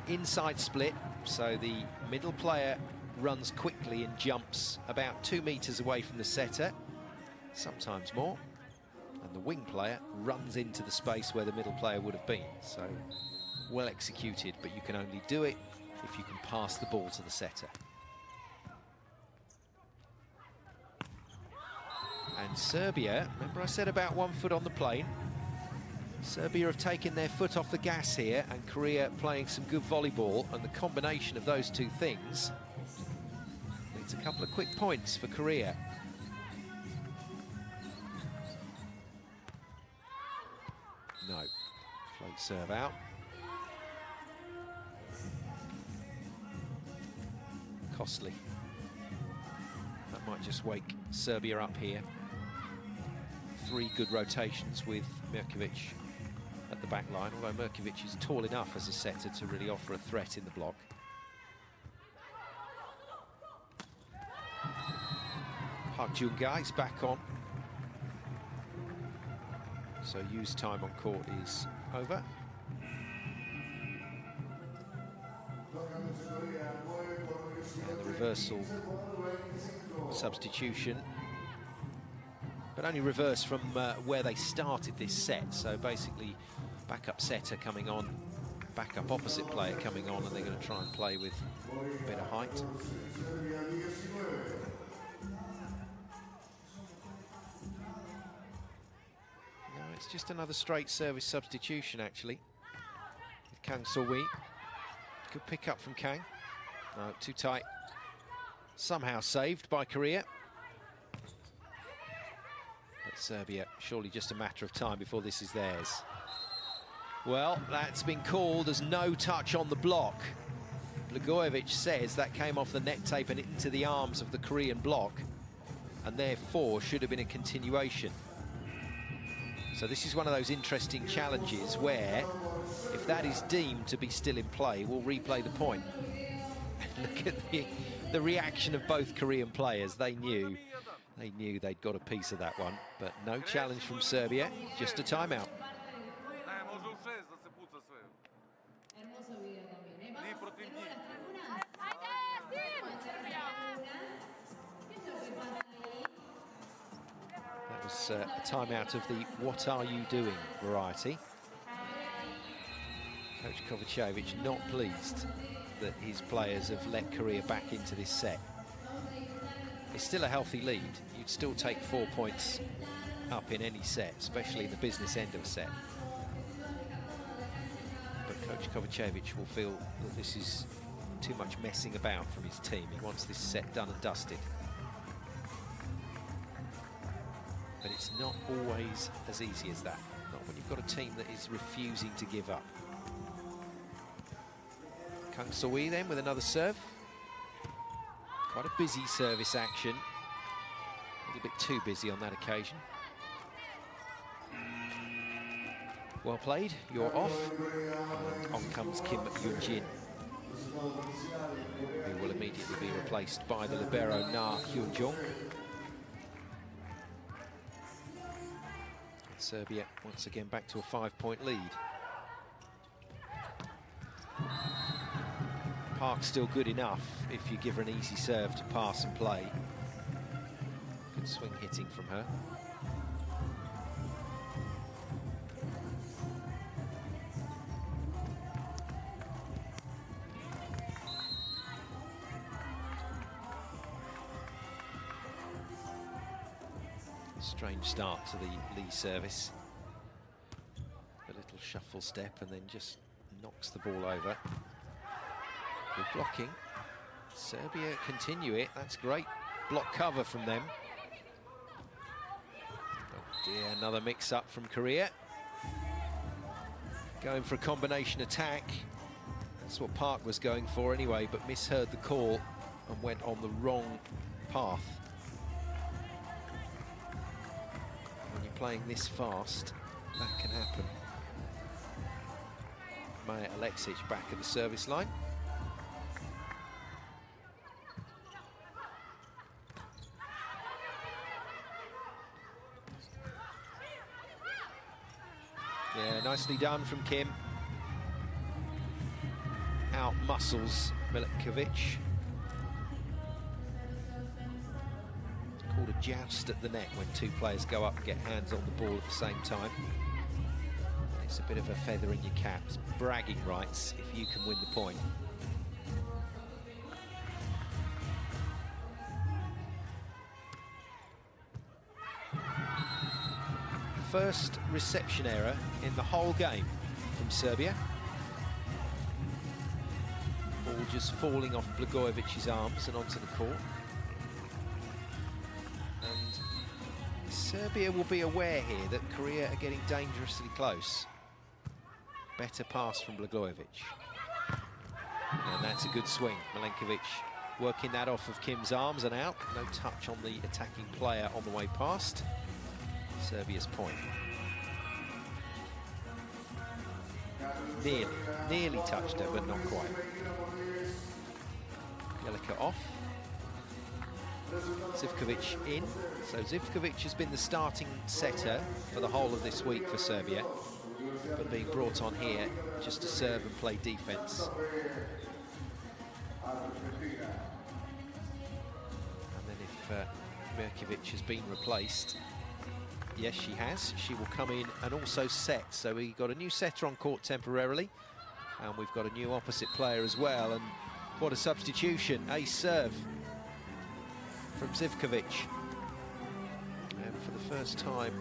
[SPEAKER 1] Inside split, so the middle player runs quickly and jumps about 2 meters away from the setter, sometimes more. And the wing player runs into the space where the middle player would have been. So well executed, but you can only do it if you can pass the ball to the setter. And Serbia, remember I said about 1 foot on the plane? Serbia have taken their foot off the gas here, and Korea playing some good volleyball, and the combination of those two things leads a couple of quick points for Korea. No, float serve out. Costly. That might just wake Serbia up here. 3 good rotations with Mirkovic at the back line, although Mirkovic is tall enough as a setter to really offer a threat in the block. Park Jung-ga is back on. So use time on court is over. And the reversal substitution, but only reverse from where they started this set. So basically, backup setter coming on, backup opposite player coming on, and they're going to try and play with a bit of height. No, it's just another straight service substitution, actually. With Kang So-wi. Good pick up from Kang. No, too tight. Somehow saved by Korea. But Serbia, surely just a matter of time before this is theirs. Well, that's been called as no touch on the block. Blagojevic says that came off the net tape and into the arms of the Korean block, and therefore should have been a continuation. So this is one of those interesting challenges where, if that is deemed to be still in play, we'll replay the point. Look at the reaction of both Korean players. They knew they'd got a piece of that one, but no challenge from Serbia, just a timeout. That was a timeout of the "what are you doing" variety. Coach Kovacevic not pleased that his players have let Korea back into this set. It's still a healthy lead. You'd still take 4 points up in any set, especially in the business end of a set. But Coach Kovacevic will feel that this is too much messing about from his team. He wants this set done and dusted. But it's not always as easy as that. Not when you've got a team that is refusing to give up. Kang So-hee then with another serve. Quite a busy service action. A little bit too busy on that occasion. Well played, you're off. And on comes Kim Yoon-jin, who will immediately be replaced by the libero Na Hyun-jung. Serbia once again back to a 5-point lead. Park's still good enough if you give her an easy serve to pass and play. Good swing hitting from her. Strange start to the Lee service. A little shuffle step and then just knocks the ball over. Good blocking. Serbia continue it. That's great block cover from them. Oh dear, another mix-up from Korea. Going for a combination attack. That's what Park was going for anyway, but misheard the call and went on the wrong path. Playing this fast, that can happen. Maja Aleksic back at the service line. Yeah, nicely done from Kim. Out muscles Milinkovic. Called a joust at the net when two players go up and get hands on the ball at the same time. It's a bit of a feather in your cap. It's bragging rights if you can win the point. First reception error in the whole game from Serbia. Ball just falling off Blagojevic's arms and onto the court. Serbia will be aware here that Korea are getting dangerously close. Better pass from Blagojevic. And that's a good swing. Milinkovic working that off of Kim's arms and out. No touch on the attacking player on the way past. Serbia's point. Nearly touched her, but not quite. Bjelica off. Zivkovic in. So Zivkovic has been the starting setter for the whole of this week for Serbia, but being brought on here just to serve and play defence. And then if Mirkovic has been replaced, yes, she has. She will come in and also set. So we got a new setter on court temporarily, and we've got a new opposite player as well. And what a substitution! Ace serve from Zivkovic. And for the first time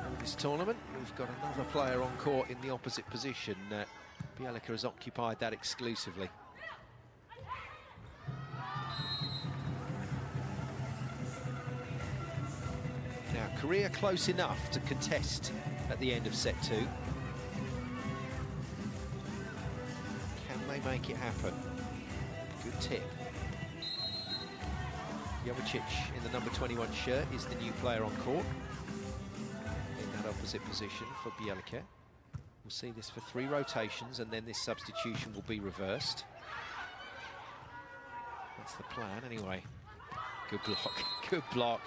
[SPEAKER 1] in this tournament, we've got another player on court in the opposite position. Bjelica has occupied that exclusively. Now, Korea close enough to contest at the end of set 2. Make it happen. Good tip. Jovicic in the number 21 shirt is the new player on court in that opposite position for Bjelica. We'll see this for 3 rotations and then this substitution will be reversed. That's the plan anyway. Good block, good block.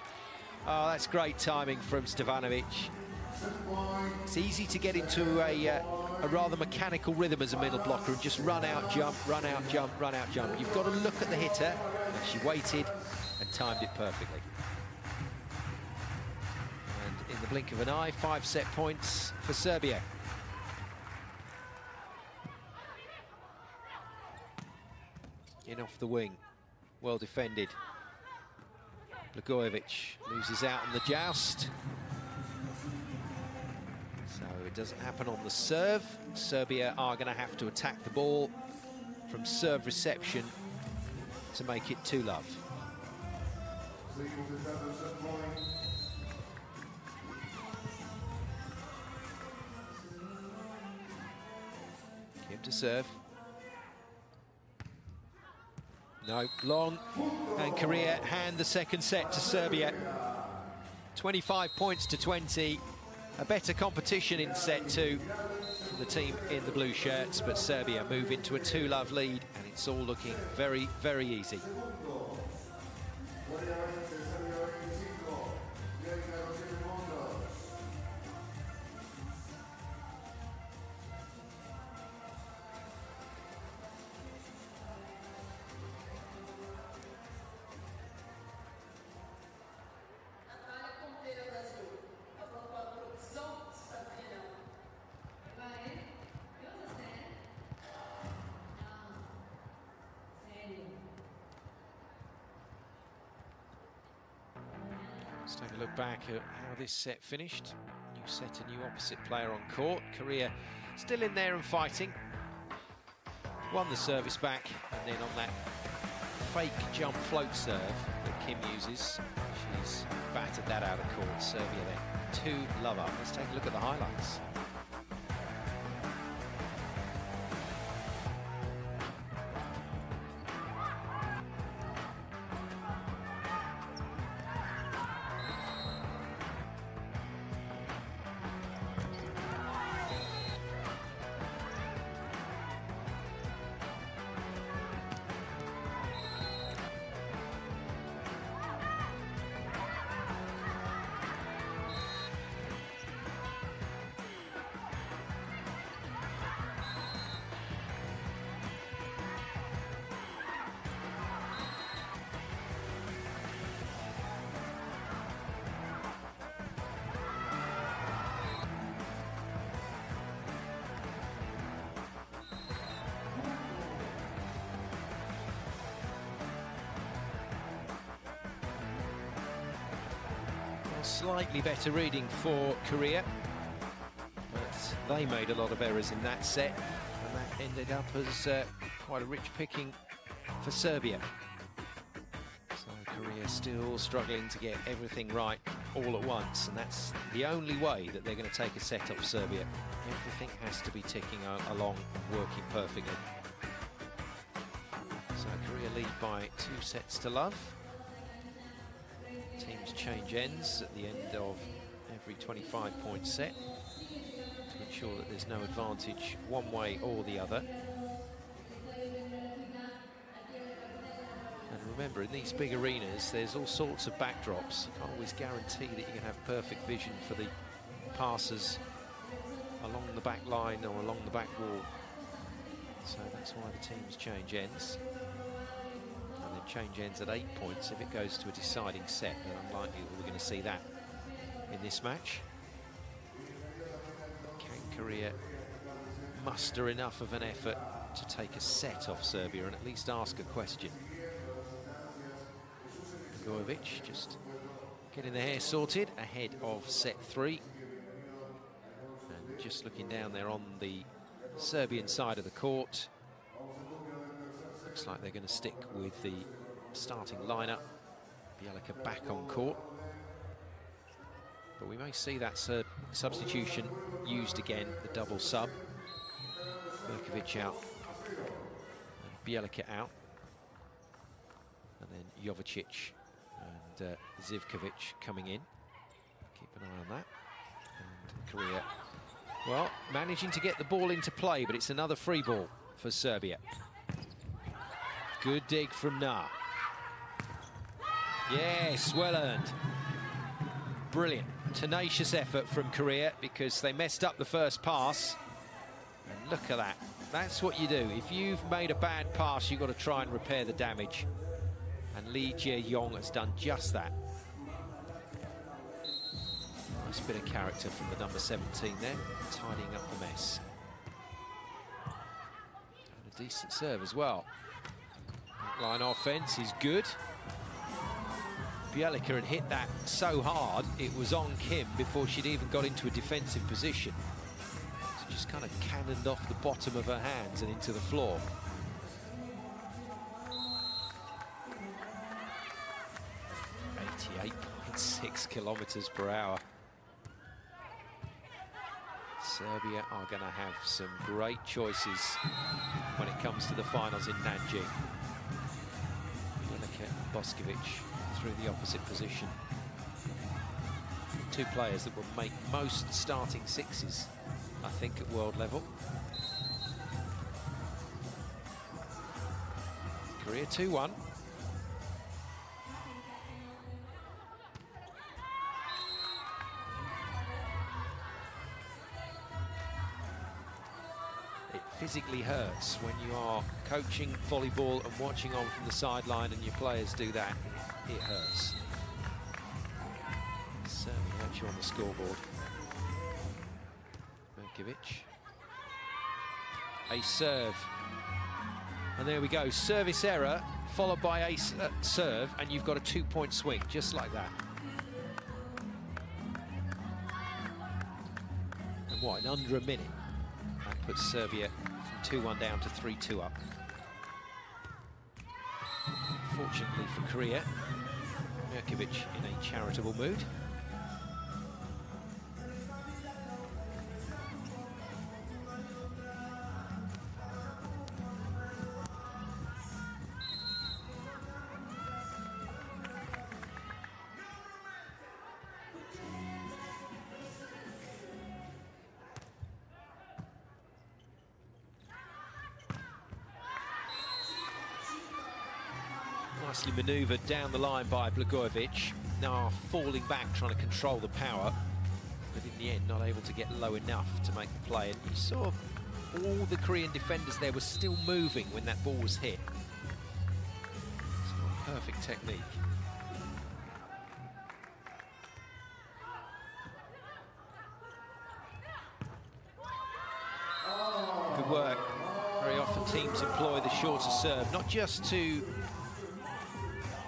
[SPEAKER 1] Oh, that's great timing from Stevanovic. It's easy to get into a rather mechanical rhythm as a middle blocker and just run out, jump, run out, jump, run out, jump. You've got to look at the hitter, and she waited and timed it perfectly. And in the blink of an eye, 5 set points for Serbia. In off the wing, well defended. Blagojevic loses out on the joust. So it doesn't happen on the serve. Serbia are going to have to attack the ball from serve reception to make it 2-love. Kim to serve. No, long, and Korea hand the second set to Serbia. 25 points to 20. A better competition in set 2 from the team in the blue shirts, but Serbia move into a 2-love lead, and it's all looking very, very easy. Let's take a look back at how this set finished. New set, a new opposite player on court. Korea still in there and fighting. Won the service back, and then on that fake jump float serve that Kim uses, she's battered that out of court. Serbia then 2-love up. Let's take a look at the highlights. Slightly better reading for Korea, but they made a lot of errors in that set, and that ended up as quite a rich picking for Serbia. So Korea still struggling to get everything right all at once, and that's the only way that they're going to take a set off Serbia. Everything has to be ticking along and working perfectly. So Korea lead by 2-love. Teams change ends at the end of every 25-point set to ensure that there's no advantage one way or the other. And remember, in these big arenas, there's all sorts of backdrops. You can't always guarantee that you can have perfect vision for the passers along the back line or along the back wall. So that's why the teams change ends. Change ends at 8 points. If it goes to a deciding set, then unlikely that we're going to see that in this match. Can Korea muster enough of an effort to take a set off Serbia and at least ask a question? Gojovic just getting the hair sorted ahead of set 3. And just looking down there on the Serbian side of the court, looks like they're going to stick with the starting lineup. Bjelica back on court, but we may see that substitution used again, the double sub. Mirkovic out, and Bjelica out, and then Jovicic and Zivkovic coming in. Keep an eye on that. And Korea, well, managing to get the ball into play, but it's another free ball for Serbia. Good dig from Na. Yes, well earned. Brilliant. Tenacious effort from Korea because they messed up the first pass. And look at that. That's what you do. If you've made a bad pass, you've got to try and repair the damage. And Lee Jae-yong has done just that. Nice bit of character from the number 17 there, tidying up the mess. And a decent serve as well. Line offense is good. Bjelica had hit that so hard, it was on Kim before she'd even got into a defensive position. So just kind of cannoned off the bottom of her hands and into the floor. 88.6 kilometers per hour. Serbia are going to have some great choices when it comes to the finals in Nanjing. Bjelica and Boskovic through the opposite position. Two players that will make most starting sixes, I think, at world level. Korea 2-1. It physically hurts when you are coaching volleyball and watching on from the sideline and your players do that. It hurts. Certainly hurts you on the scoreboard. Merkovic. A serve. And there we go. Service error followed by a serve, and you've got a 2-point swing, just like that. And what, in under a minute? That puts Serbia from 2-1 down to 3-2 up. Fortunately for Korea, Merkovic in a charitable mood. Nicely manoeuvred down the line by Blagojevic. Now falling back, trying to control the power, but in the end not able to get low enough to make the play. And you saw all the Korean defenders there were still moving when that ball was hit. It's perfect technique. Good work. Very often teams employ the shorter serve, not just to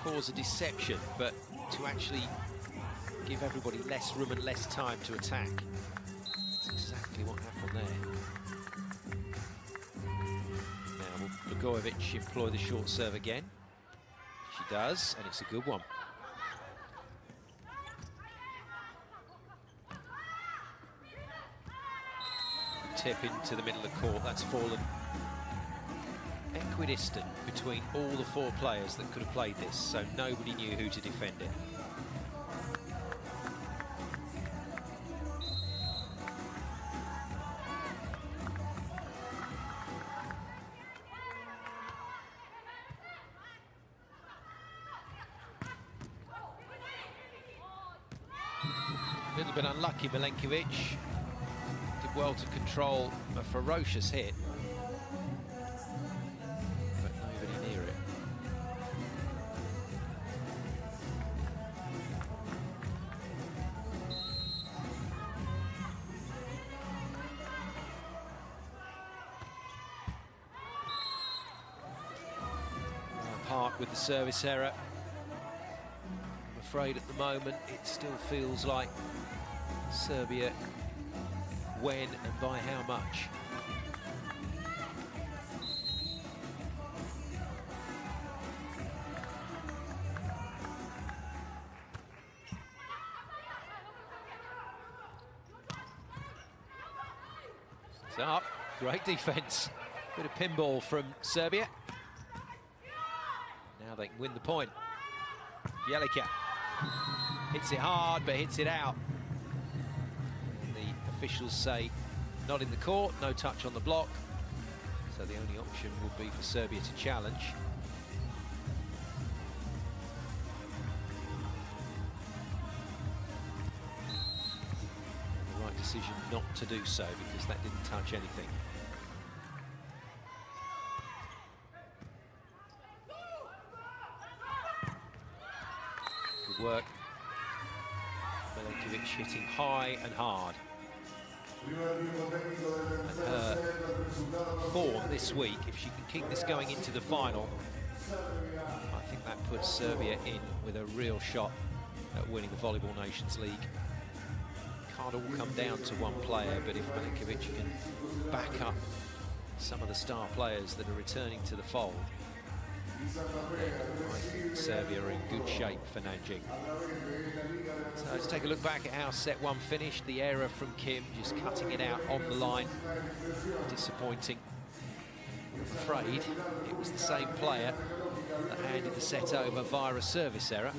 [SPEAKER 1] cause a deception, but to actually give everybody less room and less time to attack. That's exactly what happened there. Now will Blagojevic employ the short serve again? She does, and it's a good one. Tip into the middle of the court, that's fallen equidistant between all the four players that could have played this, so nobody knew who to defend it. A little bit unlucky, Milenkovic. Did well to control a ferocious hit. With the service error, I'm afraid at the moment it still feels like Serbia when and by how much. It's up, great defense, bit of pinball from Serbia. Now they can win the point. Bjelica hits it hard, but hits it out. The officials say not in the court, no touch on the block. So the only option would be for Serbia to challenge. The right decision not to do so, because that didn't touch anything. Work. Milenkovic hitting high and hard. And her form this week, if she can keep this going into the final, I I think that puts Serbia in with a real shot at winning the Volleyball Nations League. Can't all come down to one player, but if Milenkovic can back up some of the star players that are returning to the fold, I think Serbia are in good shape for Nanjing. So let's take a look back at how set one finished. The error from Kim, just cutting it out on the line. Disappointing. I'm afraid it was the same player that handed the set over via a service error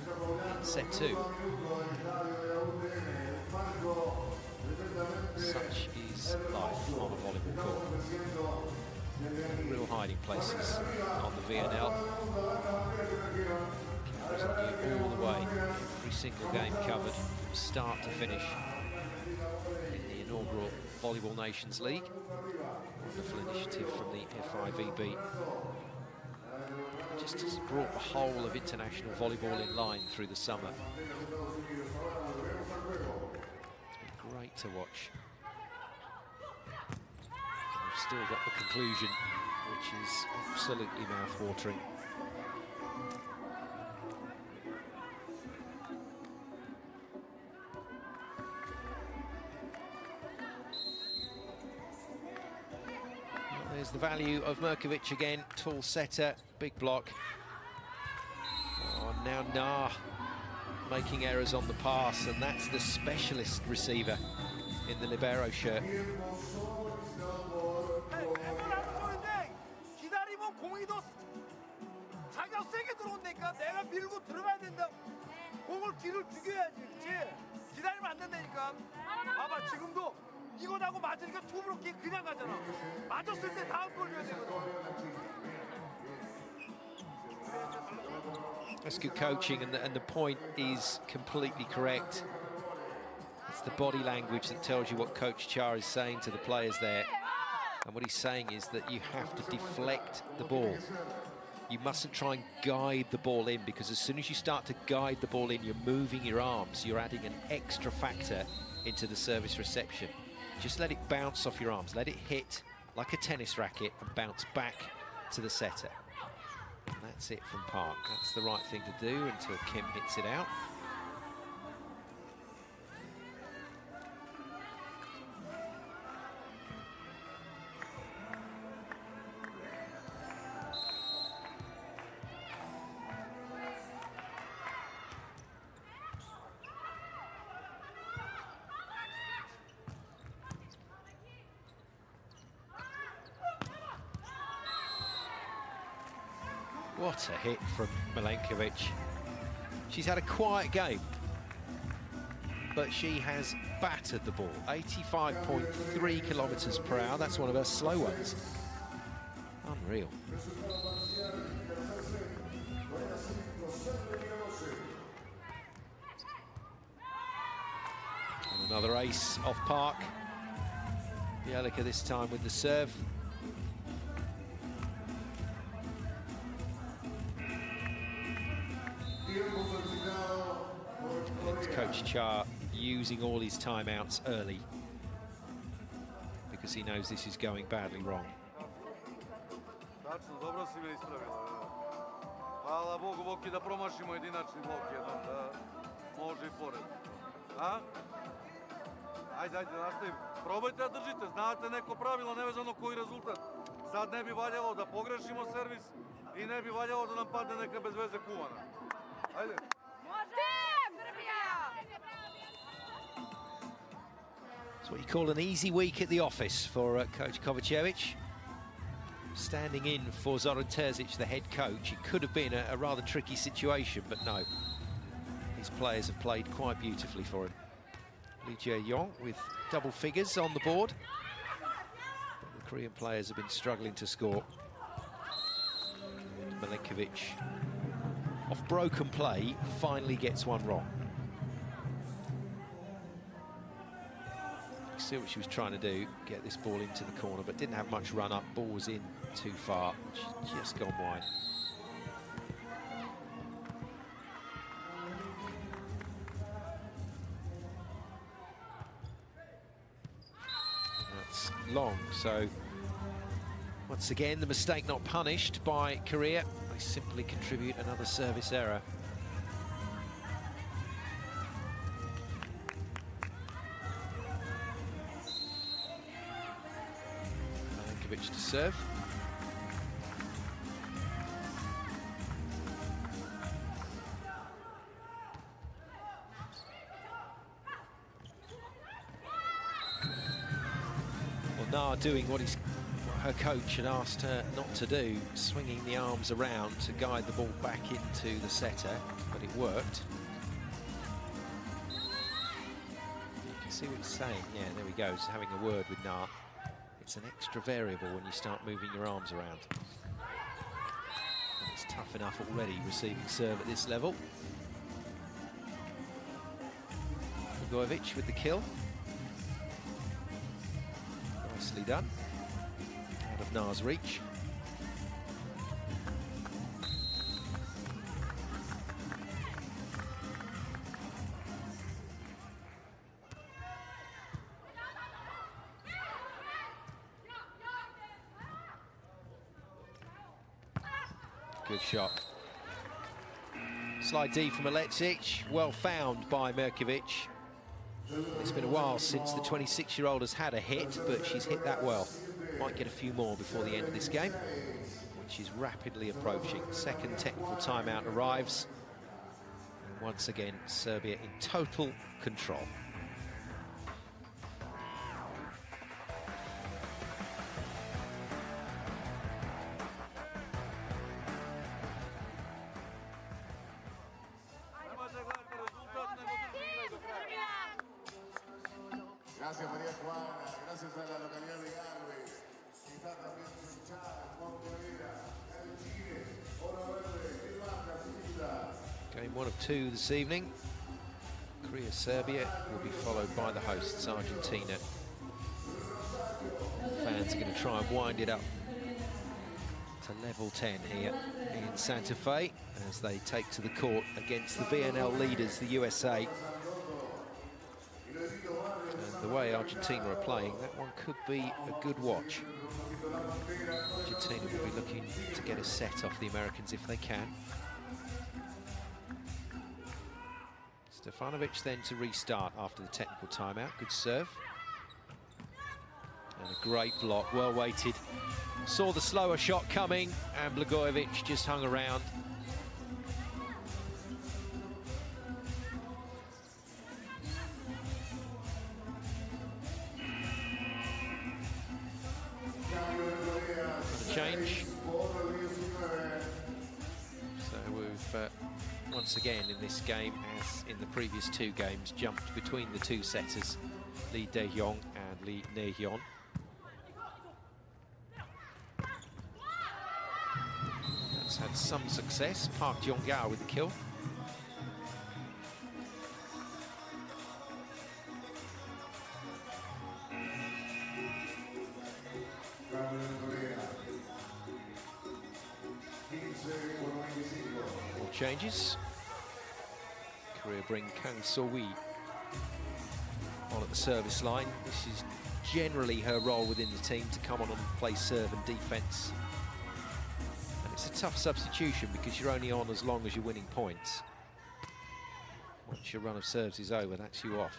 [SPEAKER 1] in set two. Such is life on a volleyball court. Real hiding places on the VNL. Cameras on you all the way. Every single game covered from start to finish in the inaugural Volleyball Nations League. Wonderful initiative from the FIVB. Just has brought the whole of international volleyball in line through the summer. It's been great to watch. We've still got the conclusion, which is absolutely mouth-watering. There's the value of Mirkovic again, tall setter, big block. Oh, now Nah making errors on the pass, and that's the specialist receiver in the libero shirt.
[SPEAKER 4] 이거하고 맞으니까 톱으로 그냥 가잖아. 맞았을 때 다음 볼 줘야 되거든.
[SPEAKER 1] That's good coaching, and the point is completely correct. It's the body language that tells you what Coach Char is saying to the players there. And what he's saying is that you have to deflect the ball. You mustn't try and guide the ball in, because as soon as you start to guide the ball in, you're moving your arms. You're adding an extra factor into the service reception. Just let it bounce off your arms. Let it hit like a tennis racket and bounce back to the setter. And that's it from Park. That's the right thing to do until Kim hits it out. What a hit from Milenkovic. She's had a quiet game, but she has battered the ball. 85.3 kilometers per hour. That's one of her slow ones. Unreal. And another ace off Park. Bielica this time with the serve. Coach Char using all his timeouts early because he knows this is going badly wrong.
[SPEAKER 4] Hvala Bogu, Boki, da promašimo jedinačni blok jedan, da može i pored. A? Ajde, nastavim. Probajte da držite, znate neko pravilo, nevezano koji rezultat. Sad ne bi valjalo da pogrešimo servis i ne bi valjalo da nam padne neka bez veze kuvana. Ajde.
[SPEAKER 1] It's what you call an easy week at the office for Coach Kovacevic. Standing in for Zoran Terzic, the head coach. It could have been a rather tricky situation, but no. His players have played quite beautifully for him. Lee Jae-yong with double figures on the board. But the Korean players have been struggling to score. And Milenkovic, off broken play, finally gets one wrong. See what she was trying to do, get this ball into the corner, but didn't have much run up. Ball was in too far. She's just gone wide. That's long, so once again the mistake not punished by Korea. they simply contribute another service error. Milenkovic to serve. Well, Nar doing what her coach had asked her not to do, swinging the arms around to guide the ball back into the setter, but it worked. You can see what he's saying. Yeah, there he goes, having a word with Nar. It's an extra variable when you start moving your arms around. And it's tough enough already receiving serve at this level. Blagojevic with the kill. Nicely done. Out of Nar's reach. Good shot. Slide D from Alexic, well found by Mirkovic. It's been a while since the 26-year-old has had a hit, but she's hit that well. Might get a few more before the end of this game, which is rapidly approaching. Second technical timeout arrives. And once again, Serbia in total control.
[SPEAKER 3] Gracias María Juana, gracias a la localidad de Galvez. Está también su chat, Montevideo, el Chile, Oro Verde, Ilva Casilla.
[SPEAKER 1] Game 1 of 2 this evening. Korea-Serbia will be followed by the hosts, Argentina. Fans are going to try and wind it up to level 10 here in Santa Fe as they take to the court against the VNL leaders, the USA. The way Argentina are playing, that one could be a good watch. Argentina will be looking to get a set off the Americans if they can. Stefanovic then to restart after the technical timeout. Good serve. And a great block, well weighted. Saw the slower shot coming, and Blagojevic just hung around. Change. So we've once again in this game, as in the previous 2 games, jumped between the 2 setters, Lee Dae-hyung and Lee Ne-hyun. That's had some success. Park Jong-ga with the kill. More changes. Korea bring Kang So-wi on at the service line. This is generally her role within the team, to come on and play serve and defence. And it's a tough substitution because you're only on as long as you're winning points. Once your run of serves is over, that's you off.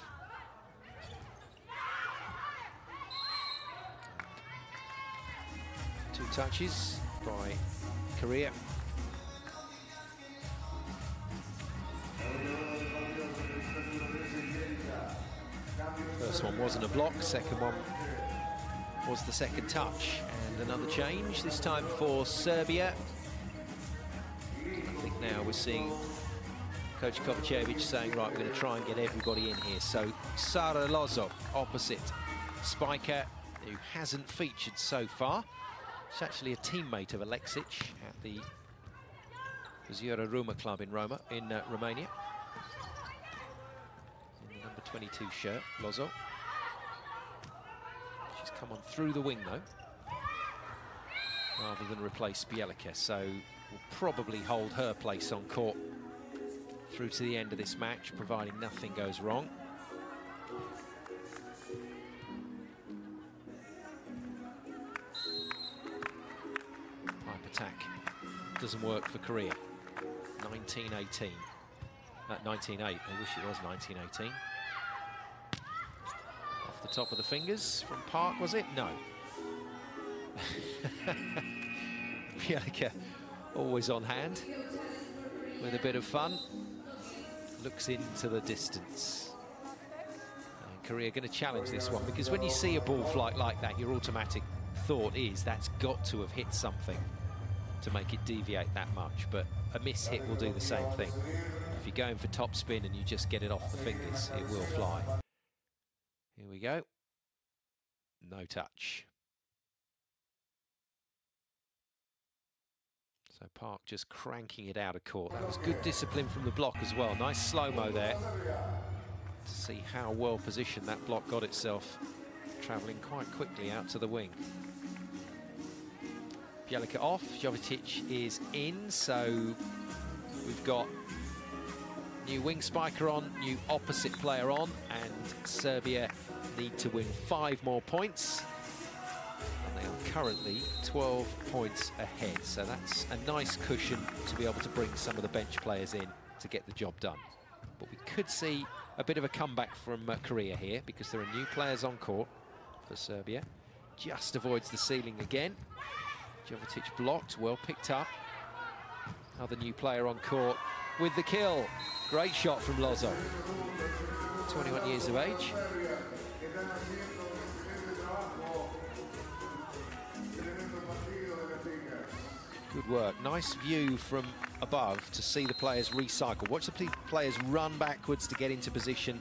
[SPEAKER 1] 2 touches by Korea. First one wasn't a block, second one was the second touch. And another change, this time for Serbia. I think now we're seeing Coach Kovacevic saying, right, we're going to try and get everybody in here. So Sara Lozo, opposite spiker, who hasn't featured so far. She's actually a teammate of Alexic at the Zura Ruma club in Roma, in Romania. In the number 22 shirt, Lozo. She's come on through the wing, though, rather than replace Bielica, so will probably hold her place on court through to the end of this match, providing nothing goes wrong. Pipe attack doesn't work for Korea. 19-18. 19-8. I wish it was 19-18. Off the top of the fingers from Park, was it? No. Bjelica always on hand with a bit of fun. Looks into the distance. And Korea going to challenge this one, because when you see a ball flight like that, your automatic thought is that's got to have hit something to make it deviate that much, but a miss hit will do the same thing. If you're going for top spin and you just get it off the fingers, it will fly. Here we go. No touch. So Park just cranking it out of court. That was good discipline from the block as well. Nice slow-mo there to see how well positioned that block got itself, travelling quite quickly out to the wing. Bjelica off, Jovetic is in, so we've got new wing spiker on, new opposite player on, and Serbia need to win 5 more points. And they are currently 12 points ahead, so that's a nice cushion to be able to bring some of the bench players in to get the job done. But we could see a bit of a comeback from Korea here, because there are new players on court for Serbia. Just avoids the ceiling again. Jovetic blocked, well picked up. Another new player on court with the kill. Great shot from Lozo. 21 years of age. Good work. Nice view from above to see the players recycle. Watch the players run backwards to get into position,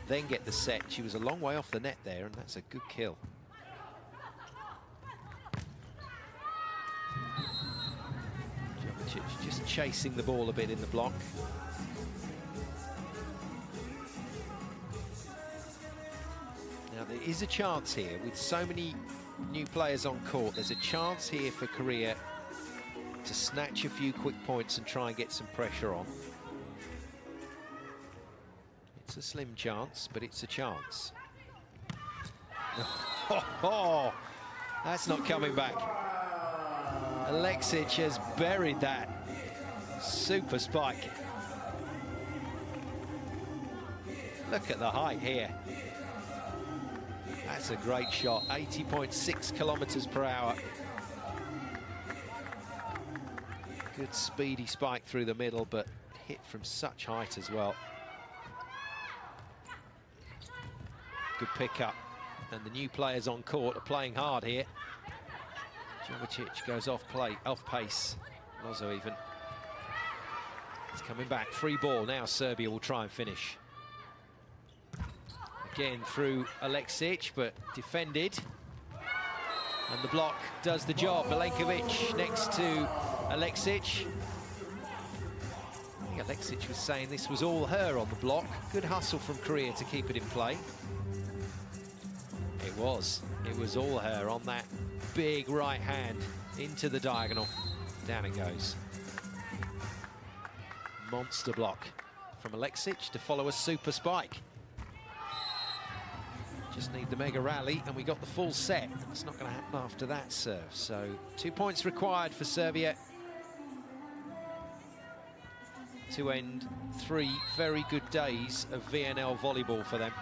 [SPEAKER 1] then get the set. She was a long way off the net there, and that's a good kill. Just chasing the ball a bit in the block. Now there is a chance here, with so many new players on court, there's a chance here for Korea to snatch a few quick points and try and get some pressure on. It's a slim chance, but it's a chance. Oh, that's not coming back. Alexic has buried that. Super spike. Look at the height here. That's a great shot. 80.6 kilometers per hour. Good speedy spike through the middle, but hit from such height as well. Good pickup. And the new players on court are playing hard here. Jovetic goes off pace. Lozo even. It's coming back. Free ball. Now Serbia will try and finish. Again through Alexic, but defended. And the block does the job. Milenkovic next to Alexic. I think Alexic was saying this was all her on the block. Good hustle from Korea to keep it in play. It was all her on that big right hand into the diagonal. Down it goes. Monster block from Alexic to follow a super spike. Just need the mega rally, and we got the full set. It's not going to happen after that serve. So 2 points required for Serbia to end 3 very good days of VNL volleyball for them.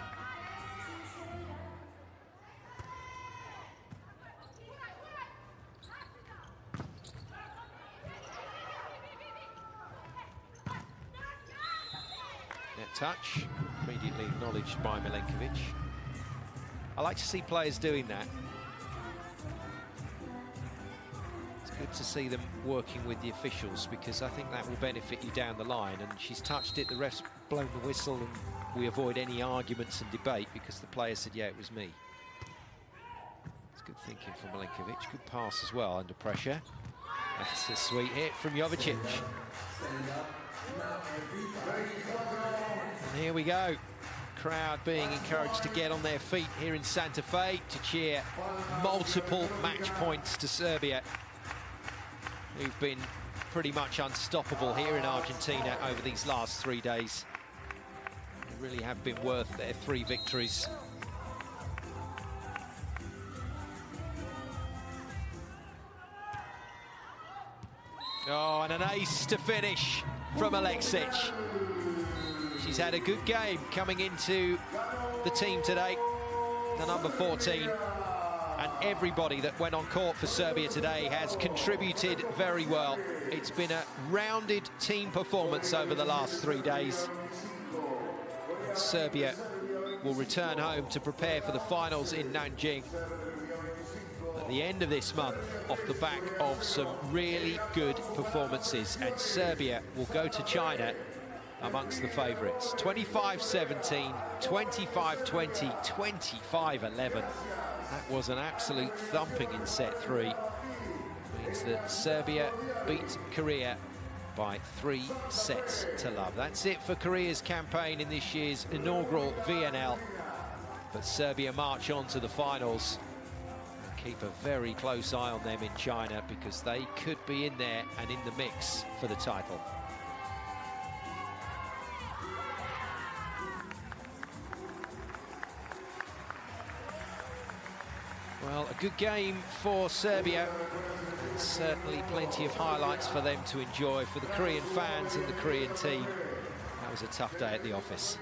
[SPEAKER 1] Net touch, immediately acknowledged by Milenkovic. I like to see players doing that. It's good to see them working with the officials, because I think that will benefit you down the line. And she's touched it, the ref's blown the whistle, and we avoid any arguments and debate because the player said, yeah, it was me. It's good thinking from Milenkovic. Good pass as well under pressure. That's a sweet hit from Jovetic. And here we go. Crowd being encouraged to get on their feet here in Santa Fe to cheer multiple match points to Serbia, who've been pretty much unstoppable here in Argentina over these last 3 days. They really have been worth their 3 victories. Oh, and an ace to finish from Alexic. She's had a good game coming into the team today, the number 14. And everybody that went on court for Serbia today has contributed very well. It's been a rounded team performance over the last 3 days. Serbia will return home to prepare for the finals in Nanjing at the end of this month, off the back of some really good performances. And Serbia will go to China amongst the favourites. 25-17, 25-20, 25-11. That was an absolute thumping in set 3. Means that Serbia beat Korea by 3 sets to love. That's it for Korea's campaign in this year's inaugural VNL. But Serbia march on to the finals. And keep a very close eye on them in China, because they could be in there and in the mix for the title. Well, a good game for Serbia. And certainly plenty of highlights for them to enjoy for the Korean fans and the Korean team. That was a tough day at the office.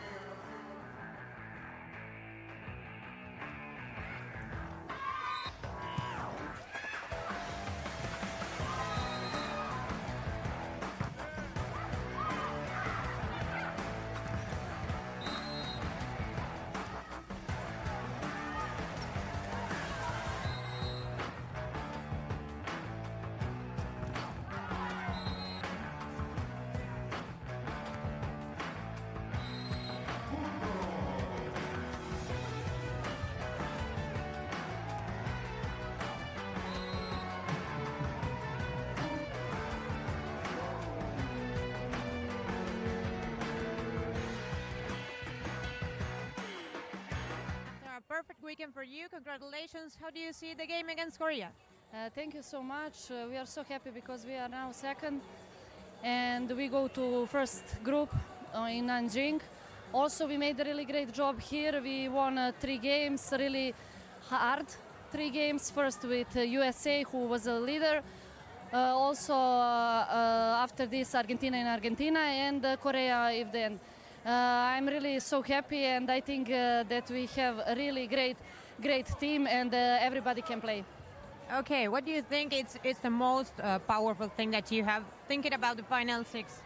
[SPEAKER 5] Perfect weekend for you. Congratulations. How do you see the game against Korea?
[SPEAKER 6] Thank you so much. We are so happy because we are now second and we go to first group in Nanjing. Also, we made a really great job here. We won 3 games really hard. 3 games, first with USA, who was a leader. Also, after this, Argentina and Korea if then. I'm really so happy, and I think that we have a really great team, and everybody can play.
[SPEAKER 5] Okay, what do you think it's the most powerful thing that you have thinking about the final 6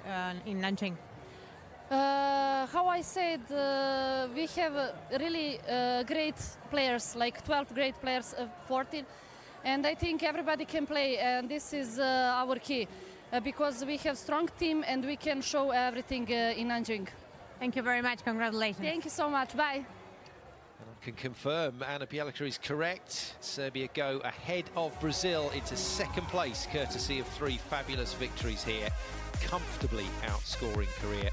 [SPEAKER 5] in Nanjing?
[SPEAKER 6] How I said, we have really great players, like 12 great players, 14, and I think everybody can play, and this is our key, because we have strong team and we can show everything in Nanjing.
[SPEAKER 5] Thank you very much. Congratulations.
[SPEAKER 6] Thank you so much. Bye.
[SPEAKER 1] And I can confirm Anna Bjelica is correct. Serbia go ahead of Brazil into second place, courtesy of 3 fabulous victories here, comfortably outscoring Korea.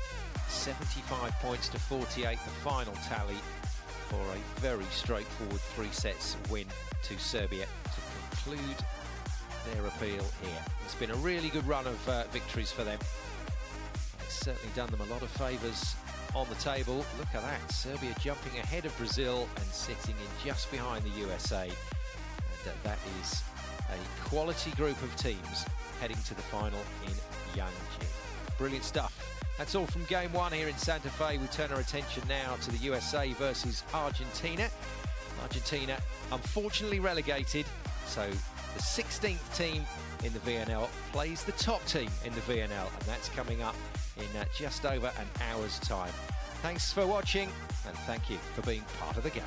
[SPEAKER 1] 75 points to 48, the final tally, for a very straightforward 3 sets win to Serbia to conclude their appeal here. It's been a really good run of victories for them. It's certainly done them a lot of favours on the table. Look at that, Serbia jumping ahead of Brazil and sitting in just behind the USA. And that is a quality group of teams heading to the final in Yanjing. Brilliant stuff. That's all from game 1 here in Santa Fe. We turn our attention now to the USA versus Argentina. Argentina unfortunately relegated, so the 16th team in the VNL plays the top team in the VNL, and that's coming up in just over an hour's time. Thanks for watching, and thank you for being part of the game.